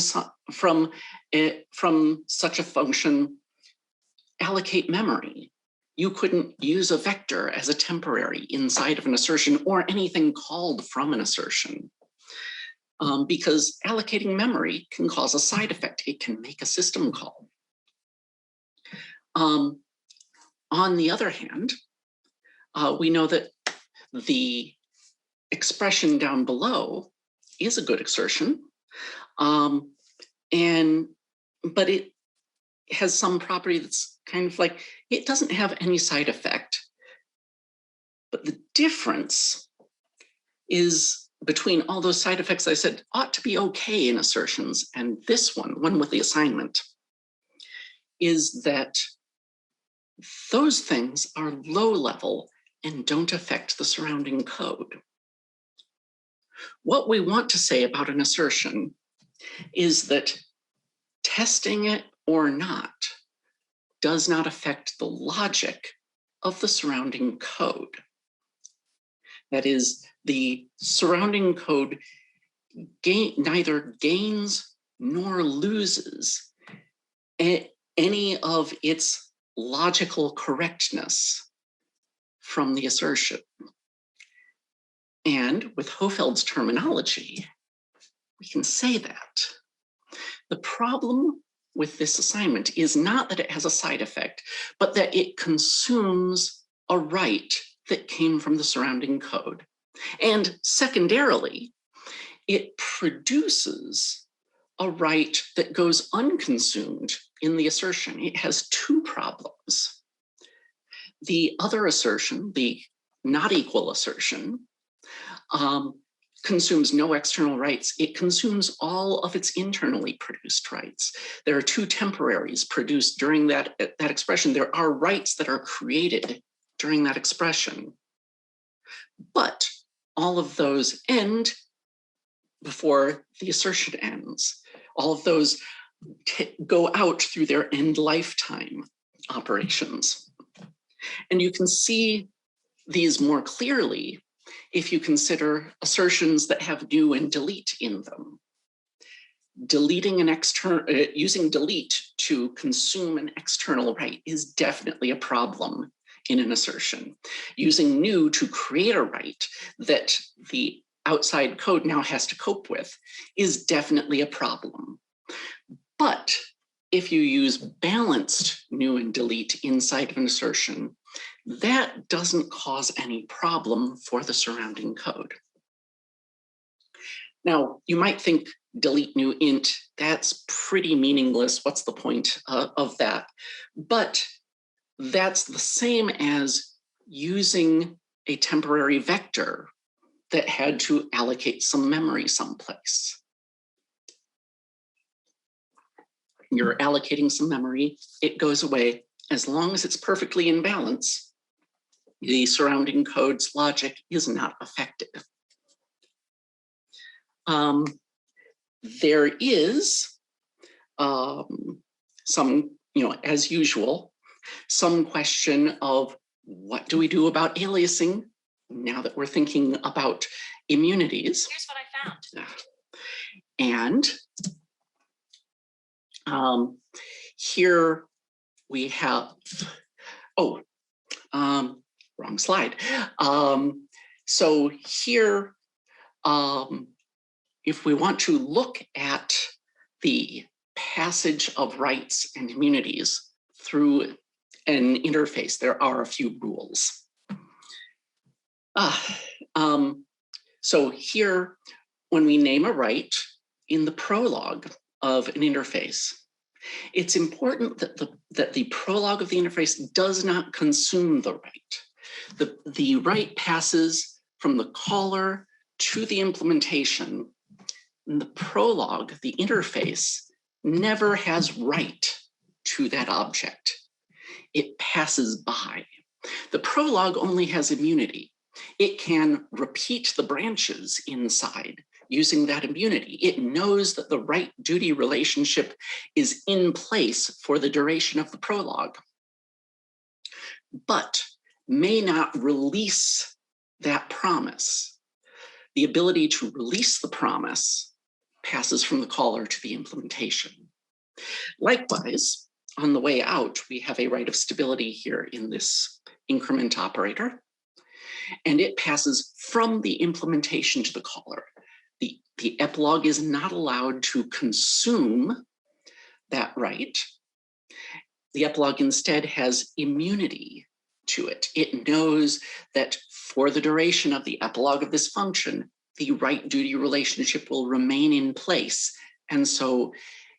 such a function allocate memory. You couldn't use a vector as a temporary inside of an assertion or anything called from an assertion. Because allocating memory can cause a side effect. It can make a system call. On the other hand, we know that the expression down below is a good assertion, but it has some property that's kind of like, it doesn't have any side effect. But the difference is between all those side effects I said ought to be okay in assertions, and this one with the assignment, is that those things are low level and don't affect the surrounding code. What we want to say about an assertion is that testing it or not does not affect the logic of the surrounding code. That is, the surrounding code neither gains nor loses any of its logical correctness from the assertion. And with Hofeld's terminology, we can say that. The problem with this assignment is not that it has a side effect, but that it consumes a right that came from the surrounding code. And secondarily, it produces a right that goes unconsumed in the assertion. It has two problems. The other assertion, the not equal assertion, consumes no external rights. It consumes all of its internally produced rights. There are two temporaries produced during that expression. There are rights that are created during that expression. But all of those end before the assertion ends. All of those go out through their end lifetime operations. And you can see these more clearly if you consider assertions that have new and delete in them. Deleting an using delete to consume an external right is definitely a problem in an assertion. Using new to create a right that the outside code now has to cope with is definitely a problem. But if you use balanced new and delete inside of an assertion, that doesn't cause any problem for the surrounding code. Now, you might think delete new int, that's pretty meaningless. What's the point of that? But that's the same as using a temporary vector that had to allocate some memory someplace. You're allocating some memory, it goes away. As long as it's perfectly in balance, the surrounding code's logic is not affected. There is some, as usual, some question of what do we do about aliasing now that we're thinking about immunities. Here's what I found. And here we have, wrong slide. So here, if we want to look at the passage of rights and immunities through an interface, there are a few rules. So here, when we name a right in the prologue of an interface, it's important that the prologue of the interface does not consume the right. The right passes from the caller to the implementation. In the prologue, the interface never has right to that object. It passes by. The prologue only has immunity. It can repeat the branches inside using that immunity. It knows that the right-duty relationship is in place for the duration of the prologue, but may not release that promise. The ability to release the promise passes from the caller to the implementation. Likewise, on the way out, we have a right of stability here in this increment operator, and it passes from the implementation to the caller. The epilogue is not allowed to consume that right. The epilogue instead has immunity to it. It knows that for the duration of the epilogue of this function, the right-duty relationship will remain in place. And so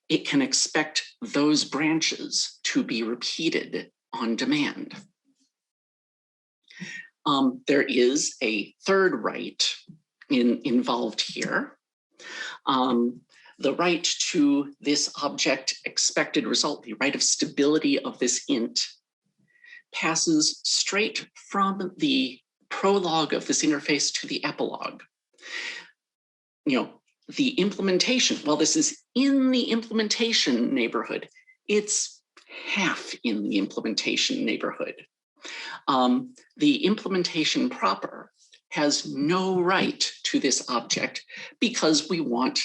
it can expect those branches to be repeated on demand. There is a third right involved here. The right to this object expected result, the right of stability of this int, passes straight from the prologue of this interface to the epilogue. The implementation, well, this is in the implementation neighborhood, it's half in the implementation neighborhood. The implementation proper has no right to this object because we want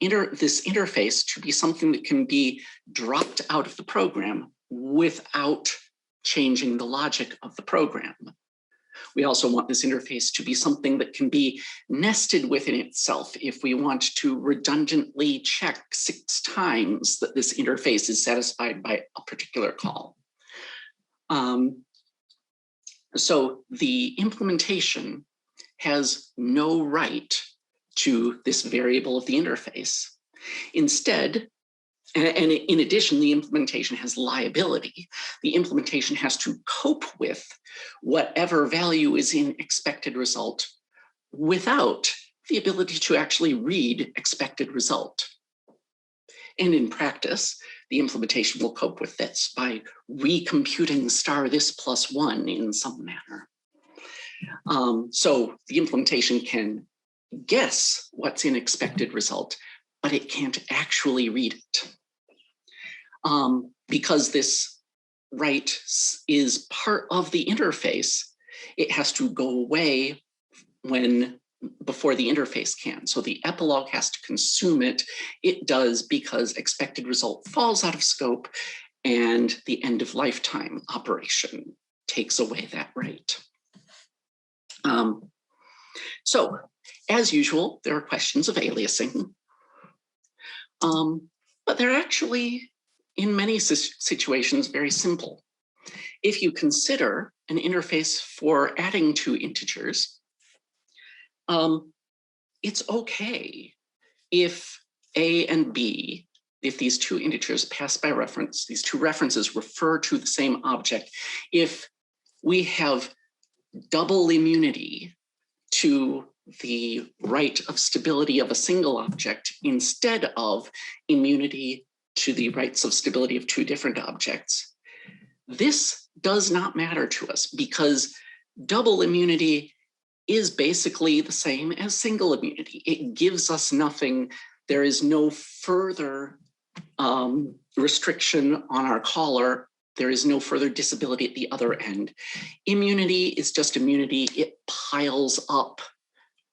this interface to be something that can be dropped out of the program without changing the logic of the program. We also want this interface to be something that can be nested within itself if we want to redundantly check 6 times that this interface is satisfied by a particular call. So the implementation has no right to this variable of the interface. Instead, and in addition, the implementation has liability. The implementation has to cope with whatever value is in expected result without the ability to actually read expected result. And in practice, the implementation will cope with this by recomputing star this plus 1 in some manner. So the implementation can guess what's in expected result, but it can't actually read it. Because this right is part of the interface, it has to go away before the interface can. So the epilogue has to consume it. It does because expected result falls out of scope and the end of lifetime operation takes away that right. So as usual, there are questions of aliasing, but they're actually, in many situations, very simple. If you consider an interface for adding 2 integers, it's okay if A and B, if these 2 integers pass by reference, these 2 references refer to the same object, if we have double immunity to the right of stability of a single object instead of immunity to the rights of stability of 2 different objects. This does not matter to us because double immunity is basically the same as single immunity. It gives us nothing. There is no further restriction on our caller There is no further disability at the other end. Immunity is just immunity. It piles up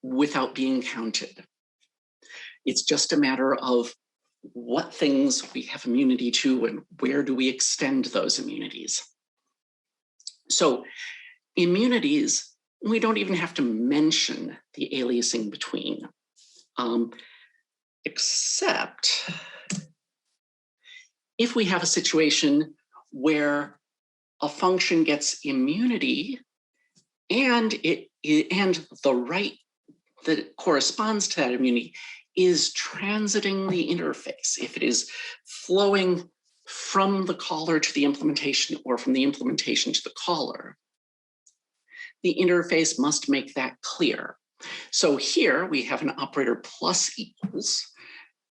without being counted. It's just a matter of what things we have immunity to and where do we extend those immunities. So immunities, we don't even have to mention the aliasing between, except if we have a situation where a function gets immunity and the right that corresponds to that immunity is transiting the interface. If it is flowing from the caller to the implementation or from the implementation to the caller, the interface must make that clear. So here we have an operator plus equals.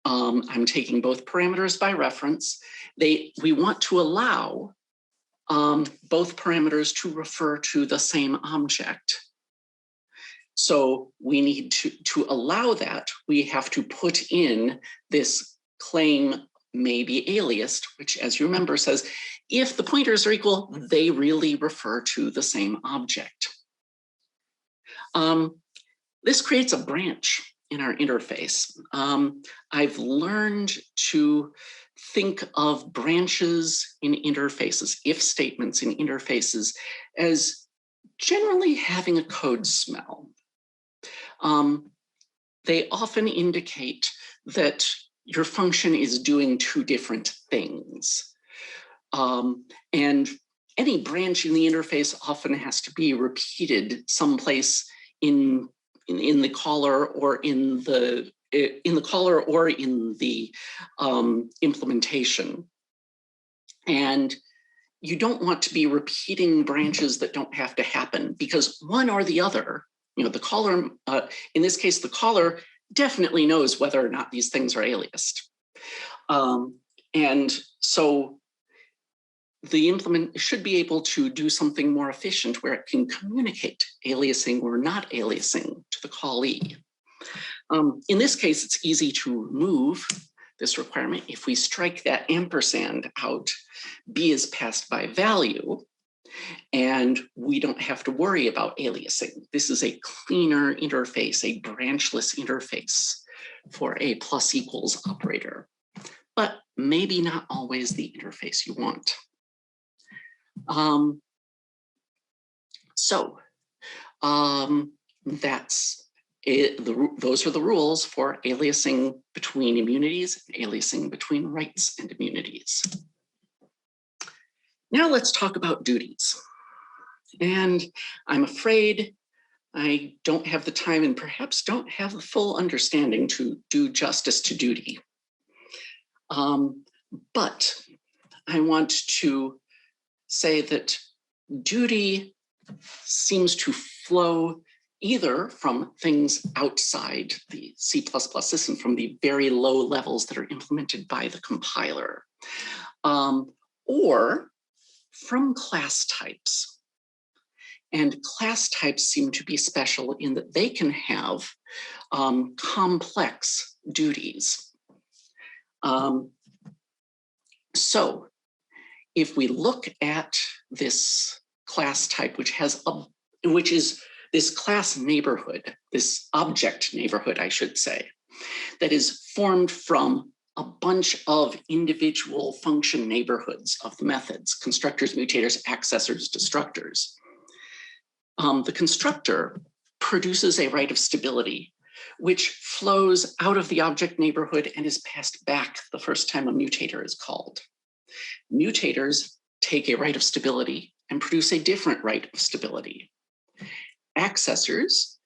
I'm taking both parameters by reference. We want to allow both parameters to refer to the same object. So we need to allow that, we have to put in this claim may be aliased, which, as you remember, says if the pointers are equal, they really refer to the same object. This creates a branch in our interface. I've learned to think of branches in interfaces, if statements in interfaces, as generally having a code smell. They often indicate that your function is doing two different things. And any branch in the interface often has to be repeated someplace in the caller or in the implementation. And you don't want to be repeating branches that don't have to happen, because one or the other, the caller, in this case, the caller definitely knows whether or not these things are aliased. And so the implement should be able to do something more efficient where it can communicate aliasing or not aliasing to the callee. In this case, it's easy to remove this requirement. If we strike that ampersand out, B is passed by value, and we don't have to worry about aliasing. This is a cleaner interface, a branchless interface for a plus equals operator, but maybe not always the interface you want. That's it. Those are the rules for aliasing between immunities and aliasing between rights and immunities. Now let's talk about duties. And I'm afraid I don't have the time and perhaps don't have the full understanding to do justice to duty. But I want to say that duty seems to flow either from things outside the C++ system, from the very low levels that are implemented by the compiler, or from class types. And class types seem to be special in that they can have complex duties. So if we look at this class type, which is this class neighborhood, this object neighborhood, I should say, that is formed from a bunch of individual function neighborhoods of the methods: constructors, mutators, accessors, destructors. The constructor produces a right of stability, which flows out of the object neighborhood and is passed back the first time a mutator is called. Mutators take a right of stability and produce a different right of stability. Accessors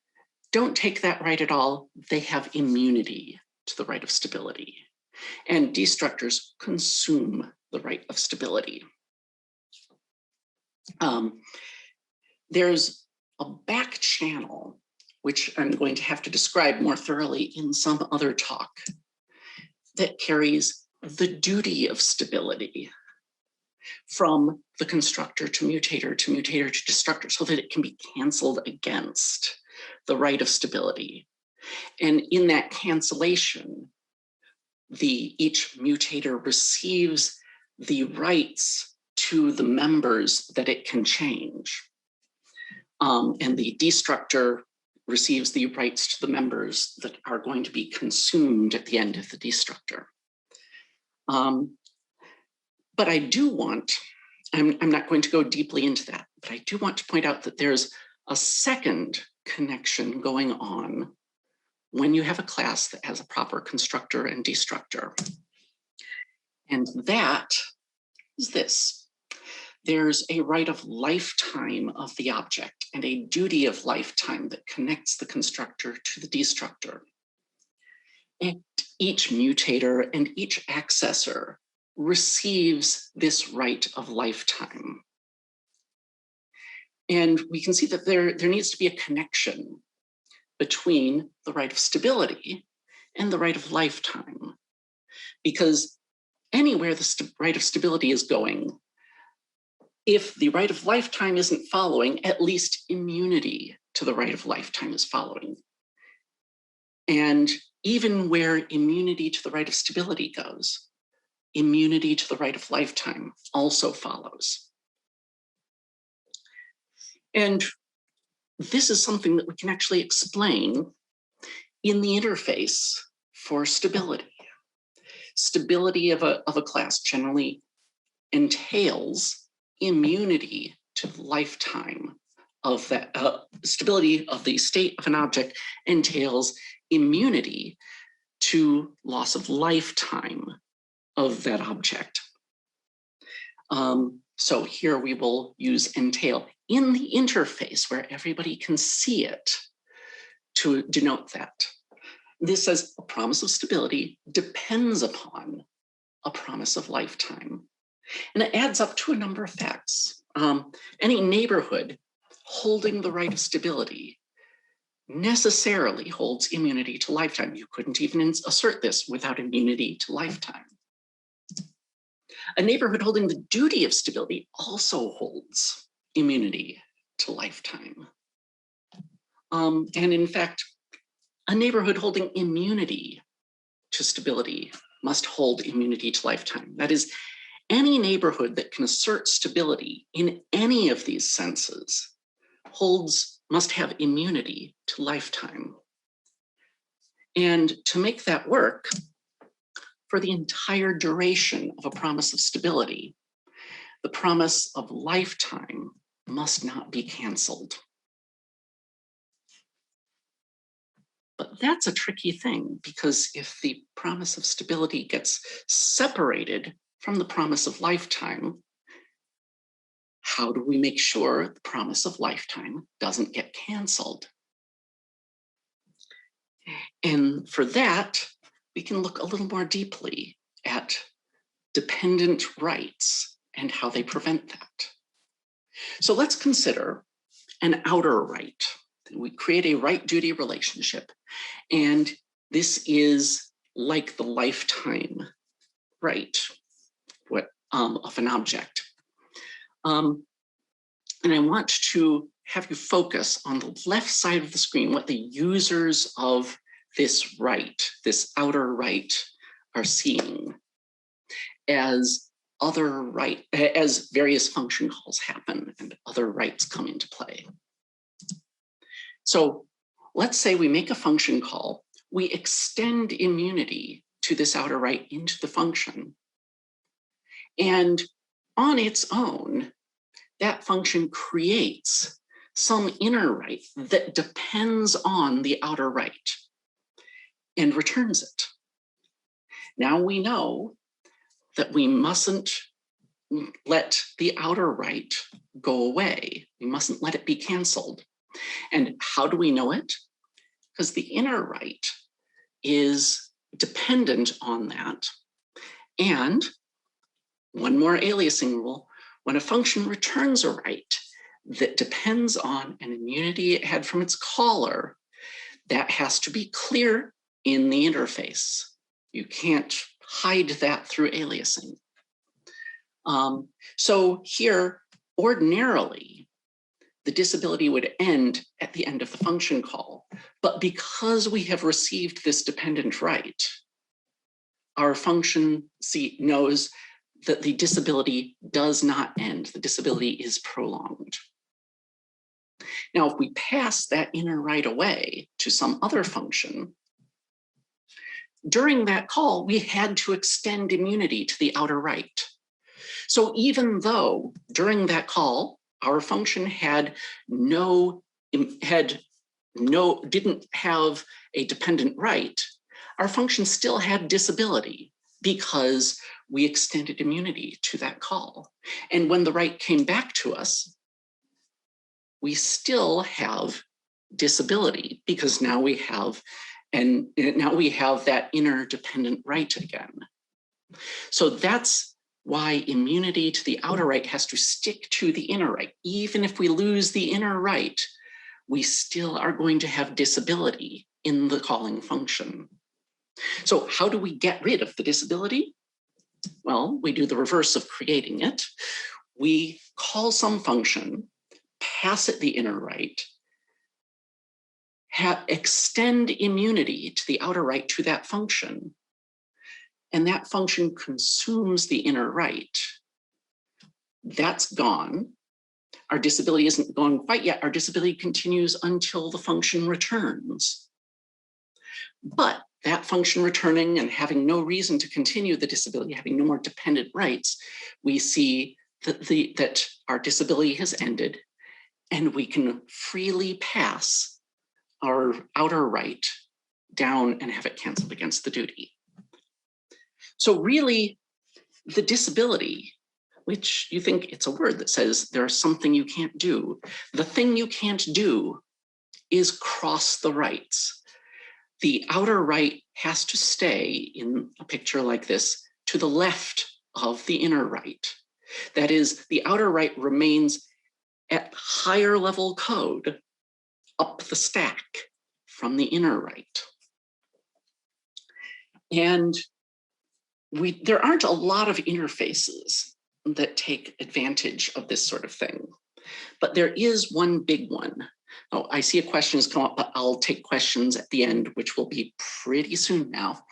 don't take that right at all. They have immunity to the right of stability. And destructors consume the right of stability. There's a back channel, which I'm going to have to describe more thoroughly in some other talk, that carries the duty of stability from the constructor to mutator to mutator to destructor, so that it can be canceled against the right of stability. And in that cancellation, each mutator receives the rights to the members that it can change. And the destructor receives the rights to the members that are going to be consumed at the end of the destructor. But I do want, I'm not going to go deeply into that, but I do want to point out that there's a second connection going on when you have a class that has a proper constructor and destructor. And that is this. There's a right of lifetime of the object and a duty of lifetime that connects the constructor to the destructor. And each mutator and each accessor receives this right of lifetime. And we can see that there needs to be a connection between the right of stability and the right of lifetime. Because anywhere the right of stability is going, if the right of lifetime isn't following, at least immunity to the right of lifetime is following. And even where immunity to the right of stability goes, immunity to the right of lifetime also follows. And this is something that we can actually explain in the interface for stability. Stability of a class generally entails immunity to the lifetime of that. Stability of the state of an object entails immunity to loss of lifetime of that object. So here we will use entail in the interface where everybody can see it to denote that. This says a promise of stability depends upon a promise of lifetime. And it adds up to a number of facts. Any neighborhood holding the right of stability necessarily holds immunity to lifetime. You couldn't even assert this without immunity to lifetime. A neighborhood holding the duty of stability also holds immunity to lifetime. And in fact, a neighborhood holding immunity to stability must hold immunity to lifetime. That is, any neighborhood that can assert stability in any of these senses must have immunity to lifetime. And to make that work, for the entire duration of a promise of stability, the promise of lifetime must not be canceled. But that's a tricky thing, because if the promise of stability gets separated from the promise of lifetime, how do we make sure the promise of lifetime doesn't get canceled? And for that, we can look a little more deeply at dependent rights and how they prevent that. So let's consider an outer right. We create a right-duty relationship, and this is like the lifetime right of an object. And I want to have you focus on the left side of the screen what the users of this right, this outer right, are seeing as as various function calls happen and other rights come into play. So let's say we make a function call, we extend immunity to this outer right into the function. And on its own, that function creates some inner right that depends on the outer right and returns it. Now we know that we mustn't let the outer right go away. We mustn't let it be canceled. And how do we know it? Because the inner right is dependent on that. And one more aliasing rule, when a function returns a right that depends on an immunity it had from its caller, that has to be clear in the interface. You can't hide that through aliasing. So here, ordinarily, the disability would end at the end of the function call. But because we have received this dependent right, our function knows that the disability does not end. The disability is prolonged. Now, if we pass that inner right away to some other function, during that call, we had to extend immunity to the outer right. So even though during that call, our function didn't have a dependent right, our function still had disability because we extended immunity to that call. And when the right came back to us, we still have disability because now we have that inner dependent right again. So that's why immunity to the outer right has to stick to the inner right. Even if we lose the inner right, we still are going to have disability in the calling function. So how do we get rid of the disability? Well, we do the reverse of creating it. We call some function, pass it the inner right, extend immunity to the outer right to that function, and that function consumes the inner right. That's gone. Our disability isn't gone quite yet. Our disability continues until the function returns. But that function returning and having no reason to continue the disability, having no more dependent rights, we see that our disability has ended and we can freely pass our outer right down and have it canceled against the duty. So really, the disability, which you think it's a word that says there's something you can't do, the thing you can't do is cross the rights. The outer right has to stay, in a picture like this, to the left of the inner right. That is, the outer right remains at higher level code up the stack from the inner right. And there aren't a lot of interfaces that take advantage of this sort of thing, but there is one big one. Oh, I see a question has come up, but I'll take questions at the end, which will be pretty soon now.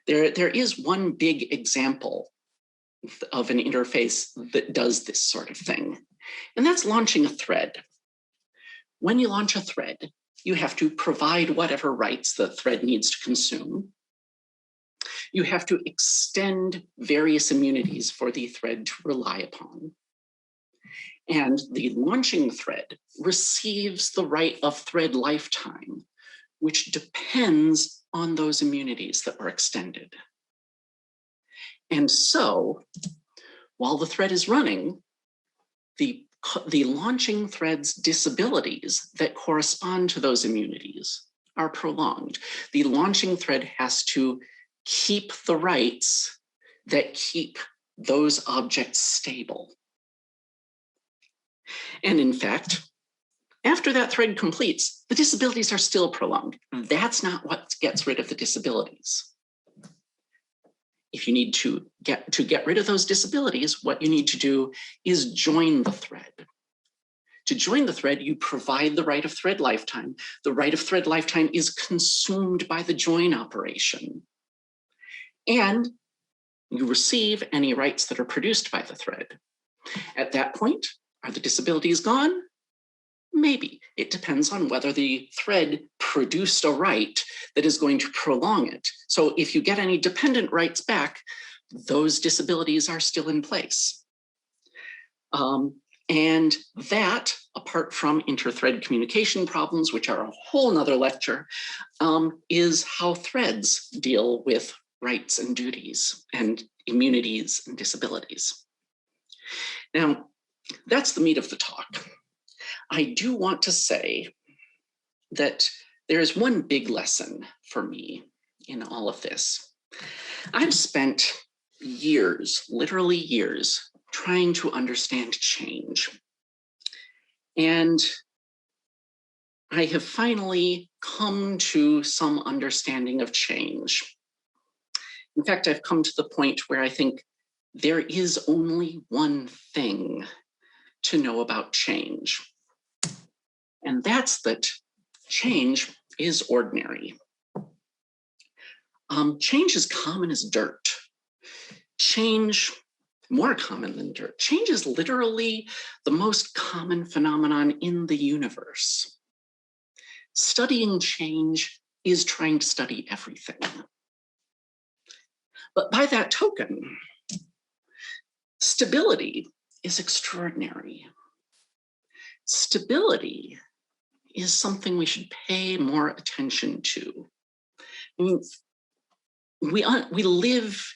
There is one big example of an interface that does this sort of thing, and that's launching a thread. When you launch a thread, you have to provide whatever rights the thread needs to consume. You have to extend various immunities for the thread to rely upon. And the launching thread receives the right of thread lifetime, which depends on those immunities that were extended. And so, while the thread is running, the launching thread's disabilities that correspond to those immunities are prolonged. The launching thread has to keep the rights that keep those objects stable. And in fact, after that thread completes, the disabilities are still prolonged. That's not what gets rid of the disabilities. If you need to get rid of those disabilities, what you need to do is join the thread. To join the thread, you provide the right of thread lifetime. The right of thread lifetime is consumed by the join operation. And you receive any rights that are produced by the thread. At that point, are the disabilities gone? Maybe. It depends on whether the thread produced a right that is going to prolong it. So if you get any dependent rights back, those disabilities are still in place. And that, apart from inter-thread communication problems, which are a whole nother lecture, is how threads deal with rights and duties and immunities and disabilities. Now, that's the meat of the talk. I do want to say that there is one big lesson for me in all of this. I've spent years, literally years, trying to understand change. And I have finally come to some understanding of change. In fact, I've come to the point where I think there is only one thing to know about change. And that's that change is ordinary. Change is common as dirt. change more common than dirt? Change is literally the most common phenomenon in the universe. Studying change is trying to study everything. But by that token, stability is extraordinary. Stability is something we should pay more attention to. I mean, we live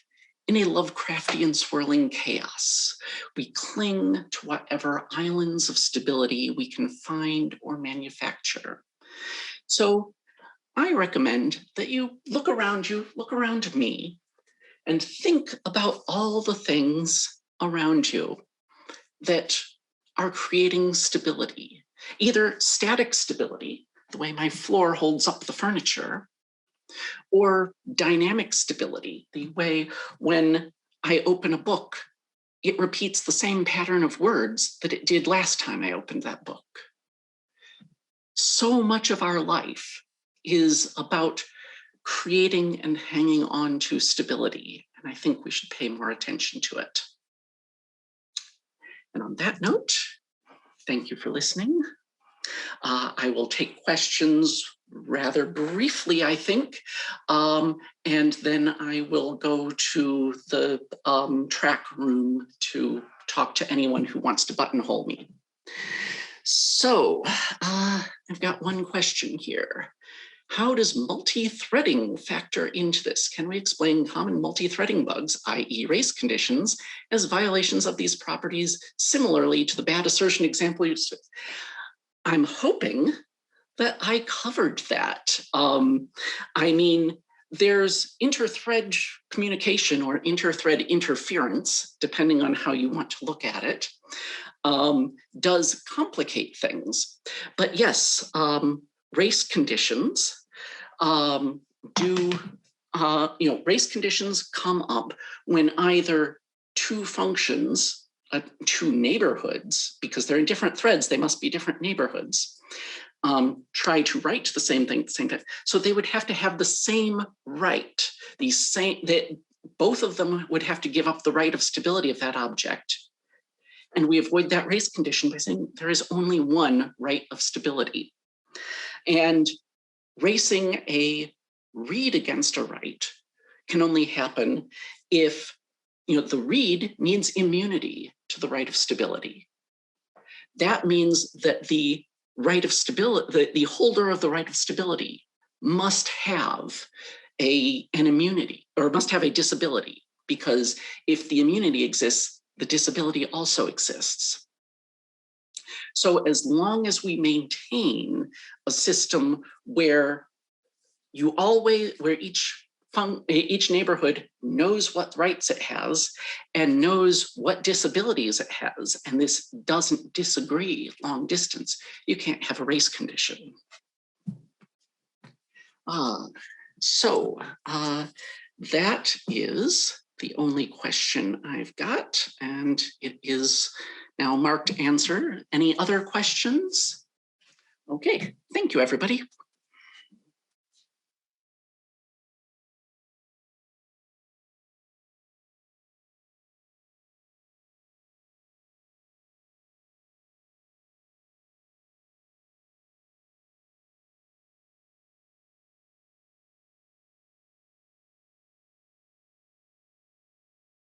in a Lovecraftian swirling chaos. We cling to whatever islands of stability we can find or manufacture. So I recommend that you look around me, and think about all the things around you that are creating stability, either static stability, the way my floor holds up the furniture, or dynamic stability, the way when I open a book, it repeats the same pattern of words that it did last time I opened that book. So much of our life is about creating and hanging on to stability, and I think we should pay more attention to it. And on that note, thank you for listening. I will take questions rather briefly, I think, and then I will go to the track room to talk to anyone who wants to buttonhole me. So I've got one question here. How does multi-threading factor into this? Can we explain common multi-threading bugs, i.e. race conditions, as violations of these properties similarly to the bad assertion example you just... I'm hoping that I covered that. I mean, there's inter-thread communication or inter-thread interference, depending on how you want to look at it, does complicate things. But yes, race conditions race conditions come up when either two functions, two neighborhoods, because they're in different threads, they must be different neighborhoods, try to write the same thing at the same time. So they would have to have the same right, that both of them would have to give up the right of stability of that object. And we avoid that race condition by saying there is only one right of stability. And racing a read against a right can only happen if the read needs immunity to the right of stability. That means that the right of stability, the holder of the right of stability must have an immunity, or must have a disability, because if the immunity exists, the disability also exists. So as long as we maintain a system where each neighborhood knows what rights it has and knows what disabilities it has, and this doesn't disagree long distance, you can't have a race condition. That is the only question I've got, and it is now marked answer. Any other questions? Okay, thank you, everybody.